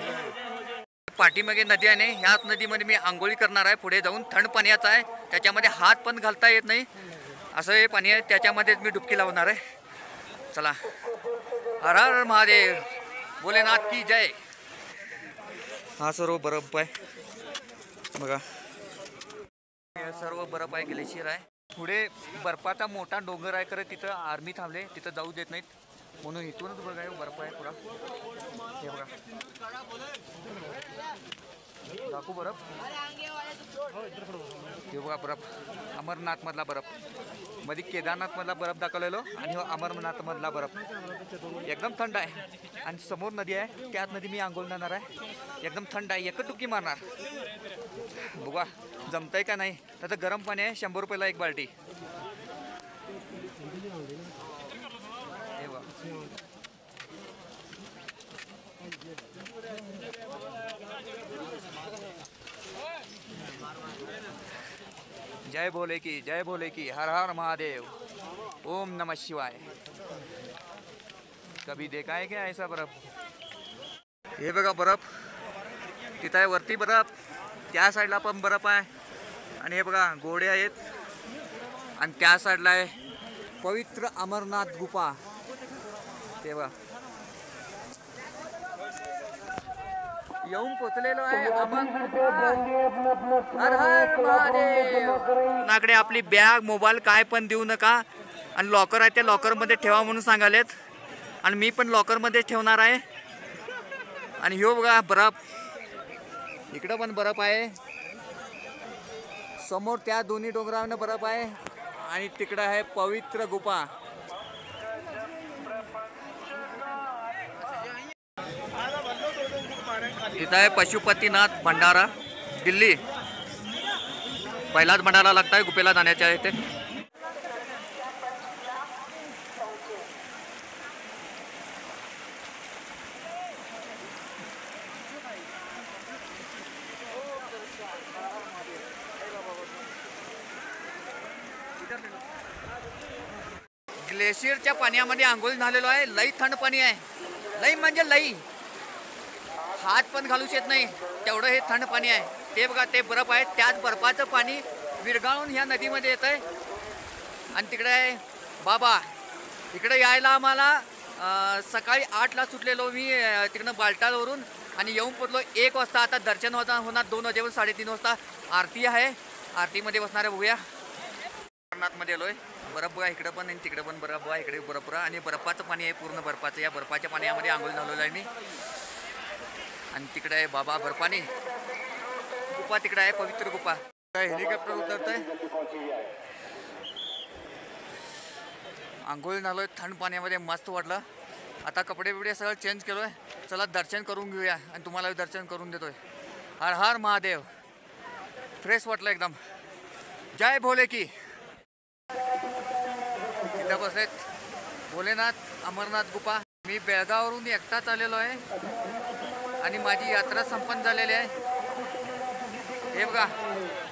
पाठीमागे नदी आहे, ह्याच नदीमध्ये मी आंघोळी करणार आहे. पुढे जाऊन थंड पाण्याचा आहे, त्याच्यामध्ये हात पण घालता येत नाही असं हे पाणी आहे. त्याच्यामध्येच मी डुबकी लावणार आहे. चला, हर हर महादेव, भोलेनाथ की जय. हा सर्व बर्फ आहे बघा, सर्व बर्फ आहे, ग्लेशियर आहे. पुढे बर्फाचा मोठा डोंगर आहे, खरं तिथं आर्मी थांबले, तिथं जाऊ देत नाहीत म्हणून इथूनच बघा बर्फ आहे पुरा. हे बघा दाखवू बर्फ. हे बघा बर्फ, अमरनाथ मधला बर्फ. मध्ये केदारनाथ मधला बर्फ दाखवलेलो आणि अमरनाथ मधला बर्फ एकदम थंड आहे. आणि समोर नदी आहे, त्यात नदी मी आंघोळ जाणार आहे. एकदम थंड आहे, एकच डुबकी मारणार. बघा जमतंय का नाही. तर गरम पाणी आहे, 100 रुपयाला 1 बाल्टी. हे बघा जय बोले की हर हर महादेव, ओम नमः शिवाय. कभी देखा है क्या ऐसा बर्फ. हे बघा बर्फ, तिथं आहे वरती बर्फ, त्या साईडला पण बर्फ आहे. आणि हे बघा घोडे आहेत आणि त्या साईडला आहे पवित्र अमरनाथ गुफा. ते बघा येऊन पोचलेलो आहे हर हर महादेव. नाकडे आपली बॅग मोबाईल काय पण देऊ नका आणि लॉकर आहे त्या लॉकरमध्ये ठेवा म्हणून सांगालेत आणि मी पण लॉकरमध्ये ठेवणार आहे. आणि ह्यो बघा बर्फ, इकडं पण बर्फ आहे. समोर त्या दोन्ही डोंगरावर बर्फ आहे आणि तिकडं आहे पवित्र गुफा. इथं आहे पशुपतीनाथ भंडारा, दिल्ली. पहिलाच भंडारा लागताय गुफेला जाण्याच्या इथे. ग्लेशियरच्या पाण्यामध्ये आंघोळ झालेलो आहे. लई थंड पाणी आहे, लई म्हणजे लई, हात पण घालूच येत नाही तेवढं हे थंड पाणी आहे. ते बघा ते बर्फ आहे, त्याच बर्फाचं पाणी विरघळून ह्या नदीमध्ये येत आहे. आणि तिकडे आहे बाबा. इकडे यायला आम्हाला सकाळी 8ला सुटलेलो मी तिकडनं बालटालवरून आणि येऊन पोचलो 1 वाजता. आता दर्शन होणार 2 वाजेवर 3:30 वाजता आरती आहे. आरतीमध्ये बसणार आहे. बघूया अमरनाथमध्ये आलोय. बर्फ बघा इकडं पण आणि तिकडं पण बर्फ बघा. इकडे बर्फ बघा आणि बर्फाचं पाणी आहे पूर्ण बर्फाचं. या बर्फाच्या पाण्यामध्ये आंघोळ झालेलं आहे मी. आणि तिकडे आहे बाबा बर्फानी गुफा. तिकडे आहे पवित्र गुफा. हेलिकॉप्टर उतरत आहे. आंघोळ झालोय थंड पाण्यामध्ये, मस्त वाटलं. आता कपडे बिपडे सगळं चेंज केलोय. चला दर्शन करून घेऊया आणि तुम्हाला दर्शन करून देतोय. हर हर महादेव. फ्रेश वाटलं एकदम. जय भोले की. इथं बसलेत भोलेनाथ अमरनाथ गुफा. मी बेळगाववरून एकटाच आलेलो आहे आणि माझी यात्रा संपन्न झालेली आहे. हे बघा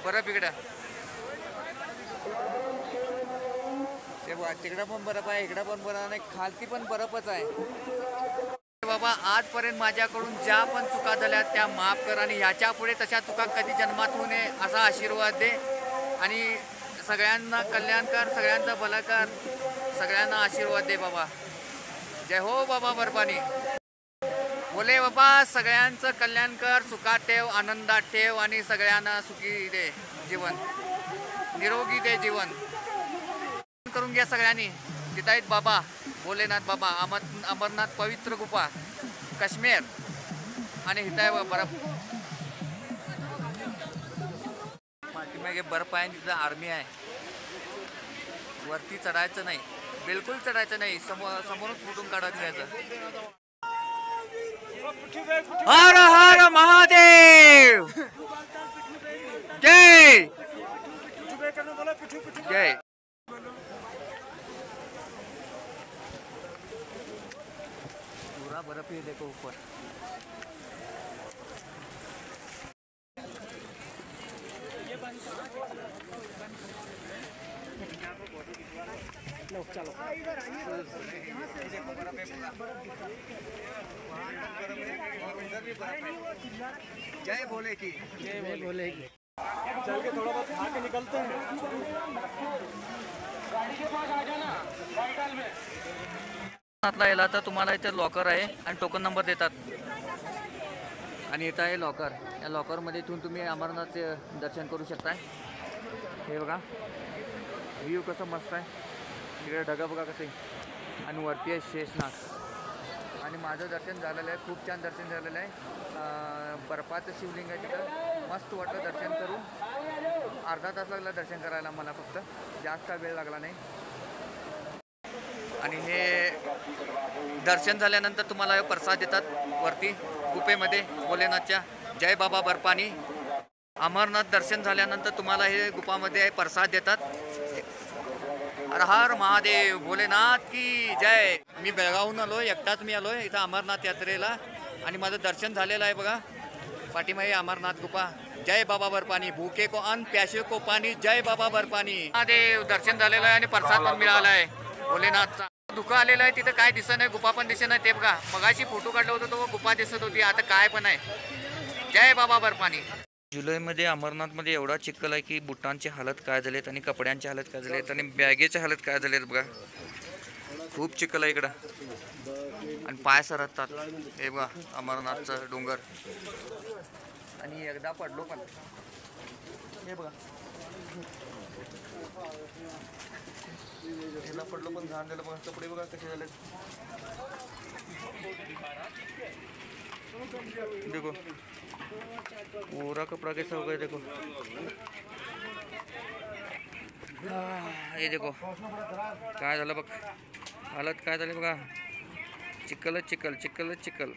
बर्फ इकडं. ते बघा तिकडं पण बर्फ आहे, इकडं पण बर्फ नाही, खालती पण बर्फच आहे. बाबा आजपर्यंत माझ्याकडून ज्या पण चुका झाल्या त्या माफ कर आणि याच्या पुढे तशा चुका कधी जन्मात होऊ नये असा आशीर्वाद दे. आणि सगळ्यांना कल्याण कर, सगळ्यांचा भला कर, सगळ्यांना आशीर्वाद दे बाबा. जय हो बाबा बर्फानी. बोले बाबा सगळ्यांचं कल्याण कर, सुखात ठेव, आनंदात ठेव आणि सगळ्यांना सुखी दे जीवन, निरोगी दे जीवन. करून घ्या सगळ्यांनी. तिथं आहेत बाबा भोलेनाथ बाबा. अमरनाथ पवित्र गुफा काश्मीर. आणि इथं आहे बर्फ. पाठीमागे बर्फ आहे, तिथं आर्मी आहे. वरती चढायचं नाही, बिलकुल चढायचं नाही, समोरच फुटून काढायचं यायचं. हर हर महादेव. जय जय. पूरा बर्फ ही देखो ऊपर. चलो जय भोले की. जय भोले की. चल के थोड़ा बहुत खा के निकलते हैं. गाड़ी के पास आ जाना बाइकल में. याला तर तुम्हाला इथे लॉकर आहे आणि टोकन नंबर देतात. आणि इथं आहे लॉकर. या लॉकरमध्ये इथून तुम्ही अमरनाथचे दर्शन करू शकताय. हे बघा व्ह्यू कसं मस्त आहे. तिकडे ढगा बघा कसे आणि वरती आहे शेषनाग. आणि माझं दर्शन झालेलं आहे, खूप छान दर्शन झालेलं आहे. बर्फाचं शिवलिंग आहे तिथं. मस्त वाटलं दर्शन करून. अर्धा तास लागला दर्शन करायला मला, फक्त जास्त वेळ लागला नाही. आणि हे दर्शन झाल्यानंतर तुम्हाला प्रसाद देतात वरती गुफेमध्ये भोलेनाथच्या. जय बाबा बर्फानी. अमरनाथ दर्शन झाल्यानंतर तुम्हाला हे गुफामध्ये प्रसाद देतात. हर हर महादेव. भोलेनाथ की जय. मी बेळगावहून आलो, एकटाच मी आलो आहे इथं अमरनाथ यात्रेला. आणि माझं दर्शन झालेलं आहे बघा. पाठीमागे अमरनाथ गुफा. जय बाबा बर्फानी. भूखे को अन्न, प्यासे को पाणी. जय बाबा बर्फानी. महादेव दर्शन झालेलं आहे आणि प्रसाद पण मिळाला आहे भोलेनाथचा. धुकं आलेलं आहे, तिथं काय दिसत नाही, गुफा पण दिसत नाही. ते बघा मगाशी फोटो काढला होता तो गुफा दिसत होती, आता काय पण आहे. जय बाबा बर्फानी. जुलैमध्ये अमरनाथमध्ये एवढा चिखल आहे की बुटांची हालत काय झालेत आणि कपड्यांची हालत काय झालेत आणि बॅगेची हालत काय झालेत बघा. खूप चिखल आहे इकडं आणि पाय सरकतात. हे बघा अमरनाथचं डोंगर. आणि एकदा पडलो पण. हे बघा याला पडलो पण घाण झालं बघा. कपडे बघा कसे झालेत. देखो पूरा कपड़ा कैसा हो गया देखो. हे देखो काय झालं बघ, हालत काय झाली बघा. चिखलच चिखल, चिखलच चिखल.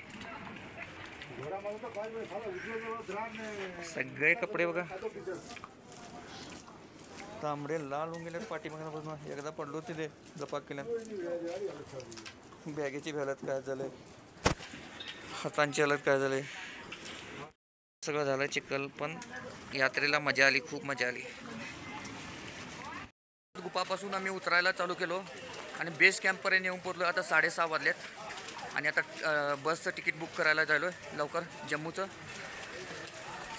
सगळे कपडे बघा तांबडे लाल होऊन गेले पाठीमागून. एकदा पडलो तिथे जपाक केल्या. बॅगेची हालत काय झालंय, हातांची हालत काय झाले, सगळं झालं चिखल. पण यात्रेला मजा आली, खूप मजा आली. गुफापासून आम्ही उतरायला चालू केलो आणि बेस कॅम्पपर्यंत येऊन पोचलो. आता 6:30 वाजलेत आणि आता बसचं तिकीट बुक करायला जालो आहे लवकर जम्मूचं.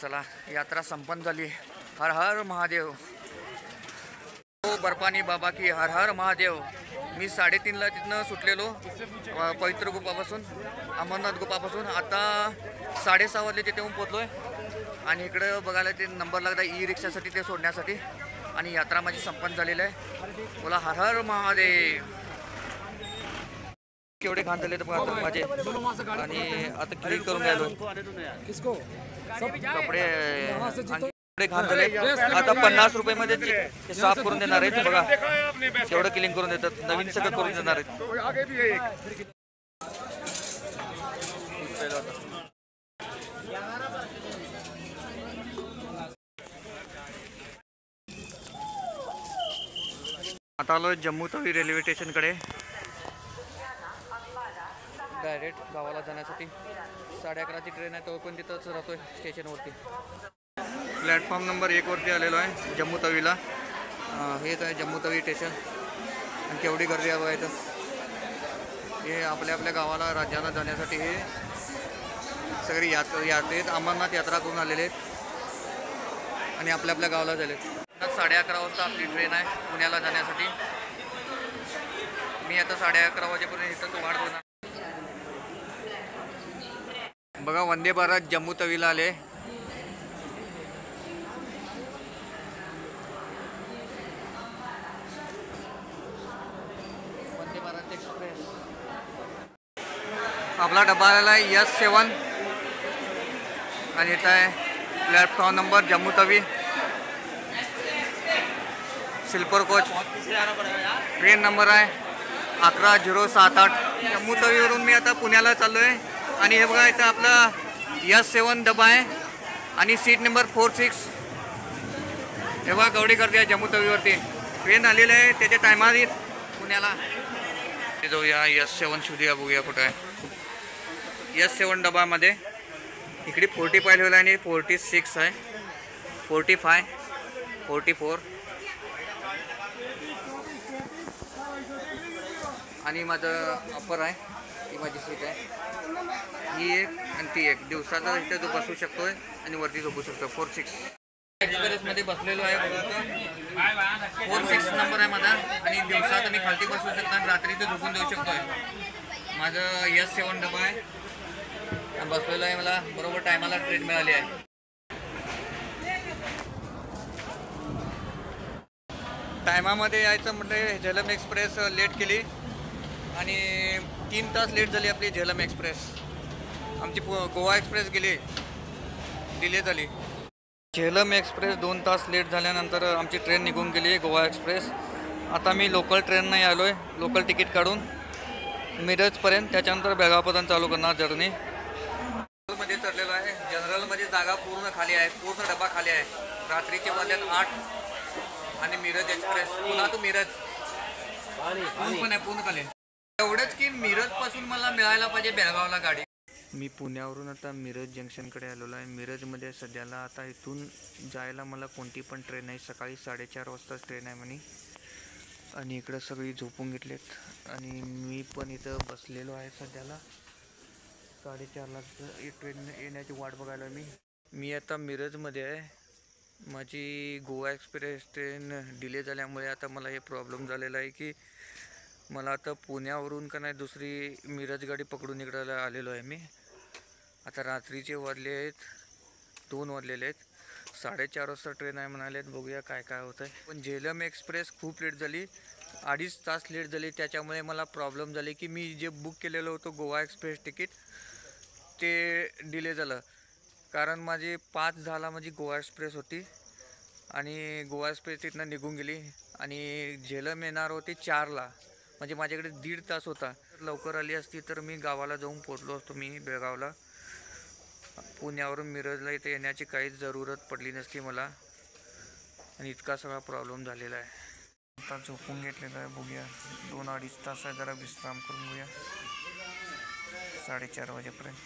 चला, यात्रा संपन्न झाली. हर हर महादेव. हो बर्फानी बाबा की हर हर महादेव. मी 3:30ला तिथनं सुटलेलो पवित्र गुफापासून, अमरनाथ गुफापासून. आता 6:30 वाजले तिथे येऊन पोचलो आहे आणि इकडं बघायला ते नंबर लागला ई रिक्षासाठी, ते सोडण्यासाठी. आणि यात्रा माझी संपन्न झालेली आहे. बोला हर हर महादेव. केवढे घाण झाले तर माझे. आणि आता क्लीन करून घ्यायलो कपडे. कपडे घाण झाले. आता 50 रुपयामध्ये ते साफ करून देणार आहेत. बघा केवढं क्लीन करून देतात. नवीन सगळं करून देणार आहेत. आता आलो जम्मू तवी रेल्वे स्टेशनकडे. डायरेक्ट गावाला जाण्यासाठी 11:30ची ट्रेन आहे. तो पण तिथंच राहतोय स्टेशनवरती. प्लॅटफॉर्म नंबर 1 वरती आलेलो आहे जम्मू तवीला. हेच आहे जम्मू तवी स्टेशन. आणि केवढी गर्दी आहे इथं. हे आपल्या आपल्या गावाला राज्याला जाण्यासाठी हे सगळी यात्रेत अमरनाथ यात्रा करून आलेले आहेत आणि आपल्या आपल्या गावाला झाले. 11:30 वाजता आपली ट्रेन आहे पुण्याला जाण्यासाठी. मी आता 11:30 वाजेपर्यंत इथं वाट बघणार. बघा वंदे भारत जम्मू तवीला आले. वंदे भारत एक्सप्रेस. आपला डबा आलेला आहे S7 आणि इथं आहे platform number Jammu Tawi sleeper coach. Train number आहे 11078. जम्मू तवीवरून मी आता पुण्याला चाललो आहे. आणि हे बघा इथं आपला S7 डबा आहे आणि सीट नंबर 46. हे बघा केवढी गर्दी आहे जम्मू तवीवरती. ट्रेन आलेली आहे त्याच्या टायमात पुण्याला. ते जाऊया S7 शोधूया, बघूया कुठं आहे. S7 डबामध्ये इकडे 45 लिहिलं आहे आणि 46 आहे, 45, 44 आणि माझं अप्पर आहे. ही माझी सीट आहे. ही एक आणि ती एक. दिवसाचा इथे जो बसू शकतो आहे आणि वरती झोपू शकतो. 46 एक्सप्रेसमध्ये बसलेलो आहे. 46 नंबर आहे माझा. आणि दिवसात मी खालती बसू शकतो आणि रात्रीचं झोपून देऊ शकतो आहे. माझं S7 डबा आहे. बसलेलो आहे. मला बरोबर टायमाला ट्रेन मिळाली आहे. टायमामध्ये यायचं म्हटलं झेलम एक्सप्रेस लेट केली आणि 3 तास लेट झाली आपली झेलम एक्सप्रेस. आमची गोवा एक्सप्रेस गेली, डिले झाली. झेलम एक्सप्रेस 2 तास लेट झाल्यानंतर आमची ट्रेन निघून गेली गोवा एक्सप्रेस. आता मी लोकल ट्रेननं आलो आहे, लोकल तिकीट काढून मिरजपर्यंत. त्याच्यानंतर बेळगावपर्यंत चालू करणार जर्नी. जनरलमध्ये चढलेलो आहे. जनरलमध्ये जागा पूर्ण खाली आहे, पूर्ण डबा खाली आहे. रात्रीचे वाजल्यात 8 आणि मिरज एक्सप्रेस पुन्हा टू मिरज पण आहे पूर्ण खाली. एवढंच की मिरजपासून मला मिळायला पाहिजे बेळगावला गाडी. मी पुण्यावरून आता मिरज जंक्शनकडे आलेलो आहे. मिरजमध्ये सध्याला आता इथून जायला मला कोणती पण ट्रेन नाही. सकाळी 4:30 वाजताच ट्रेन आहे म्हणे. आणि इकडं सगळी झोपून घेतलेत आणि मी पण इथं बसलेलो आहे सध्याला. 4:30ला ट्रेन येण्याची वाट बघायला मी आता मिरजमध्ये आहे. माझी गोवा एक्सप्रेस ट्रेन डिले झाल्यामुळे आता मला हे प्रॉब्लेम झालेला आहे की मला आता पुण्यावरून का नाही दुसरी मिरज गाडी पकडून इकडं आलेलो आहे मी. आता रात्रीचे वाजले आहेत 2 वाजलेले आहेत. 4:30 वाजता ट्रेन आहे म्हणालेत. बघूया काय काय होतं आहे. पण झेलम एक्सप्रेस खूप लेट झाली, 2.5 तास लेट झाली. त्याच्यामुळे मला प्रॉब्लेम झाले की मी जे बुक केलेलं होतं गोवा एक्सप्रेस तिकीट ते डिले झालं. कारण माझी 5:10ला माझी गोवा एक्सप्रेस होती आणि गोवा एक्सप्रेस तिथनं निघून गेली आणि झेलम येणार होती 4ला. म्हणजे माझ्याकडे 1.5 तास होता. लवकर आली असती तर मी गावाला जाऊन पोचलो असतो मी बेळगावला. पुण्यावरून मिरजला इथे येण्याची काहीच जरूरत पडली नसती मला. आणि इतका सगळा प्रॉब्लेम झालेला आहे. आता झोपून घेतलेला आहे. बघूया 2-2.5 तास आहे. जरा विश्राम करून बघूया 4:30 वाजेपर्यंत.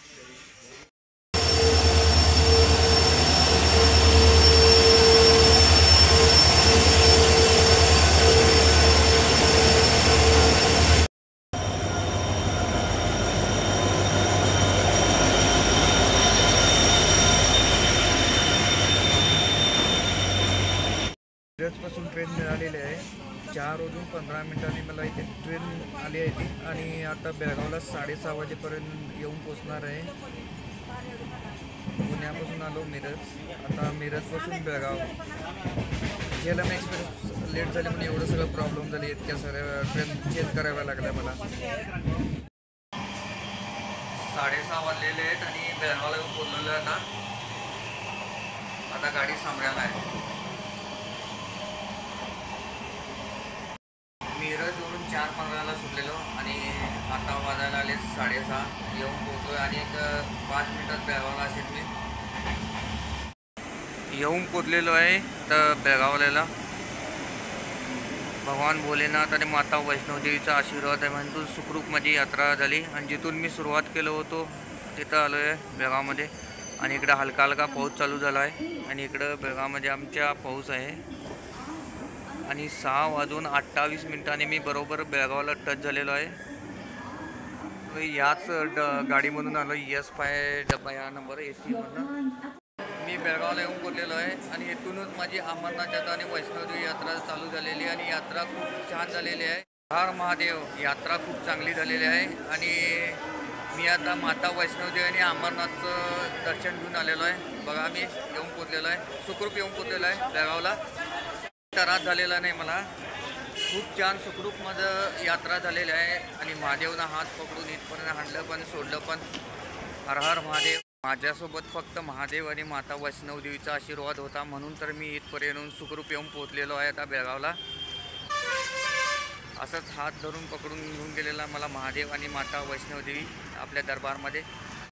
4:15 मला इथे ट्रेन आली आहे ती आणि आता बेळगावला 6:30 वाजेपर्यंत येऊन पोचणार आहे. पुण्यापासून आलो मिरज, आता मिरजपासून बेळगाव. झेलम एक्सप्रेस लेट झाली म्हणून एवढं सगळं प्रॉब्लेम झाले, इतक्या साऱ्या ट्रेन चेंज कराव्या लागल्या मला. 6:30 वाजलेले आहेत आणि बेळगावला येऊन पोचलेलं आहे. आता गाडी सांभाळायला आहे. मिरजवरून 4:15ला सुटलेलो आणि आता वाजायला आले 6:30. येऊन पोचलो आणि एक 5 मिनिटात बेळगावला असेल मी. येऊन पोचलेलो आहे तर बेळगावला. भगवान भोलेनाथ आणि माता वैष्णोदेवीचा आशीर्वाद आहे म्हणून सुखरूप माझी यात्रा झाली. आणि जिथून मी सुरुवात केलो होतो तिथं आलो आहे बेळगावमध्ये. आणि इकडं हलका हलका पाऊस चालू झाला आहे आणि इकडं बेळगावमध्ये आमच्या पाऊस आहे. आणि 6:28 मी बरोबर बेळगावला टच झालेलो आहे. याच गाडीमधून आलो, ES5 डब्बा या नंबर AC मधून मी बेळगावला येऊन पोचलेलो आहे. आणि इथूनच माझी अमरनाथ यात्रा आणि वैष्णोदेवी यात्रा चालू झालेली आहे आणि यात्रा खूप छान झालेली आहे. हर महादेव यात्रा खूप चांगली झालेली आहे. आणि मी आता माता वैष्णोदेवी आणि अमरनाथचं दर्शन घेऊन आलेलो आहे. बघा मी येऊन पोचलेलो आहे, सुखरूप येऊन पोचलेलो आहे बेळगावला. त्रास झालेला नाही मला, खूप छान सुखरूप माझं यात्रा झालेली आहे. आणि महादेवनं हात पकडून इथपर्यंत आणलं पण सोडलं पण. हर हर महादेव. माझ्यासोबत फक्त महादेव आणि माता वैष्णोदेवीचा आशीर्वाद होता म्हणून तर मी इथपर्यंत सुखरूप येऊन पोचलेलो आहे आता बेळगावला. असंच हात धरून पकडून घेऊन गेलेला मला महादेव आणि माता वैष्णोदेवी आपल्या दरबारमध्ये.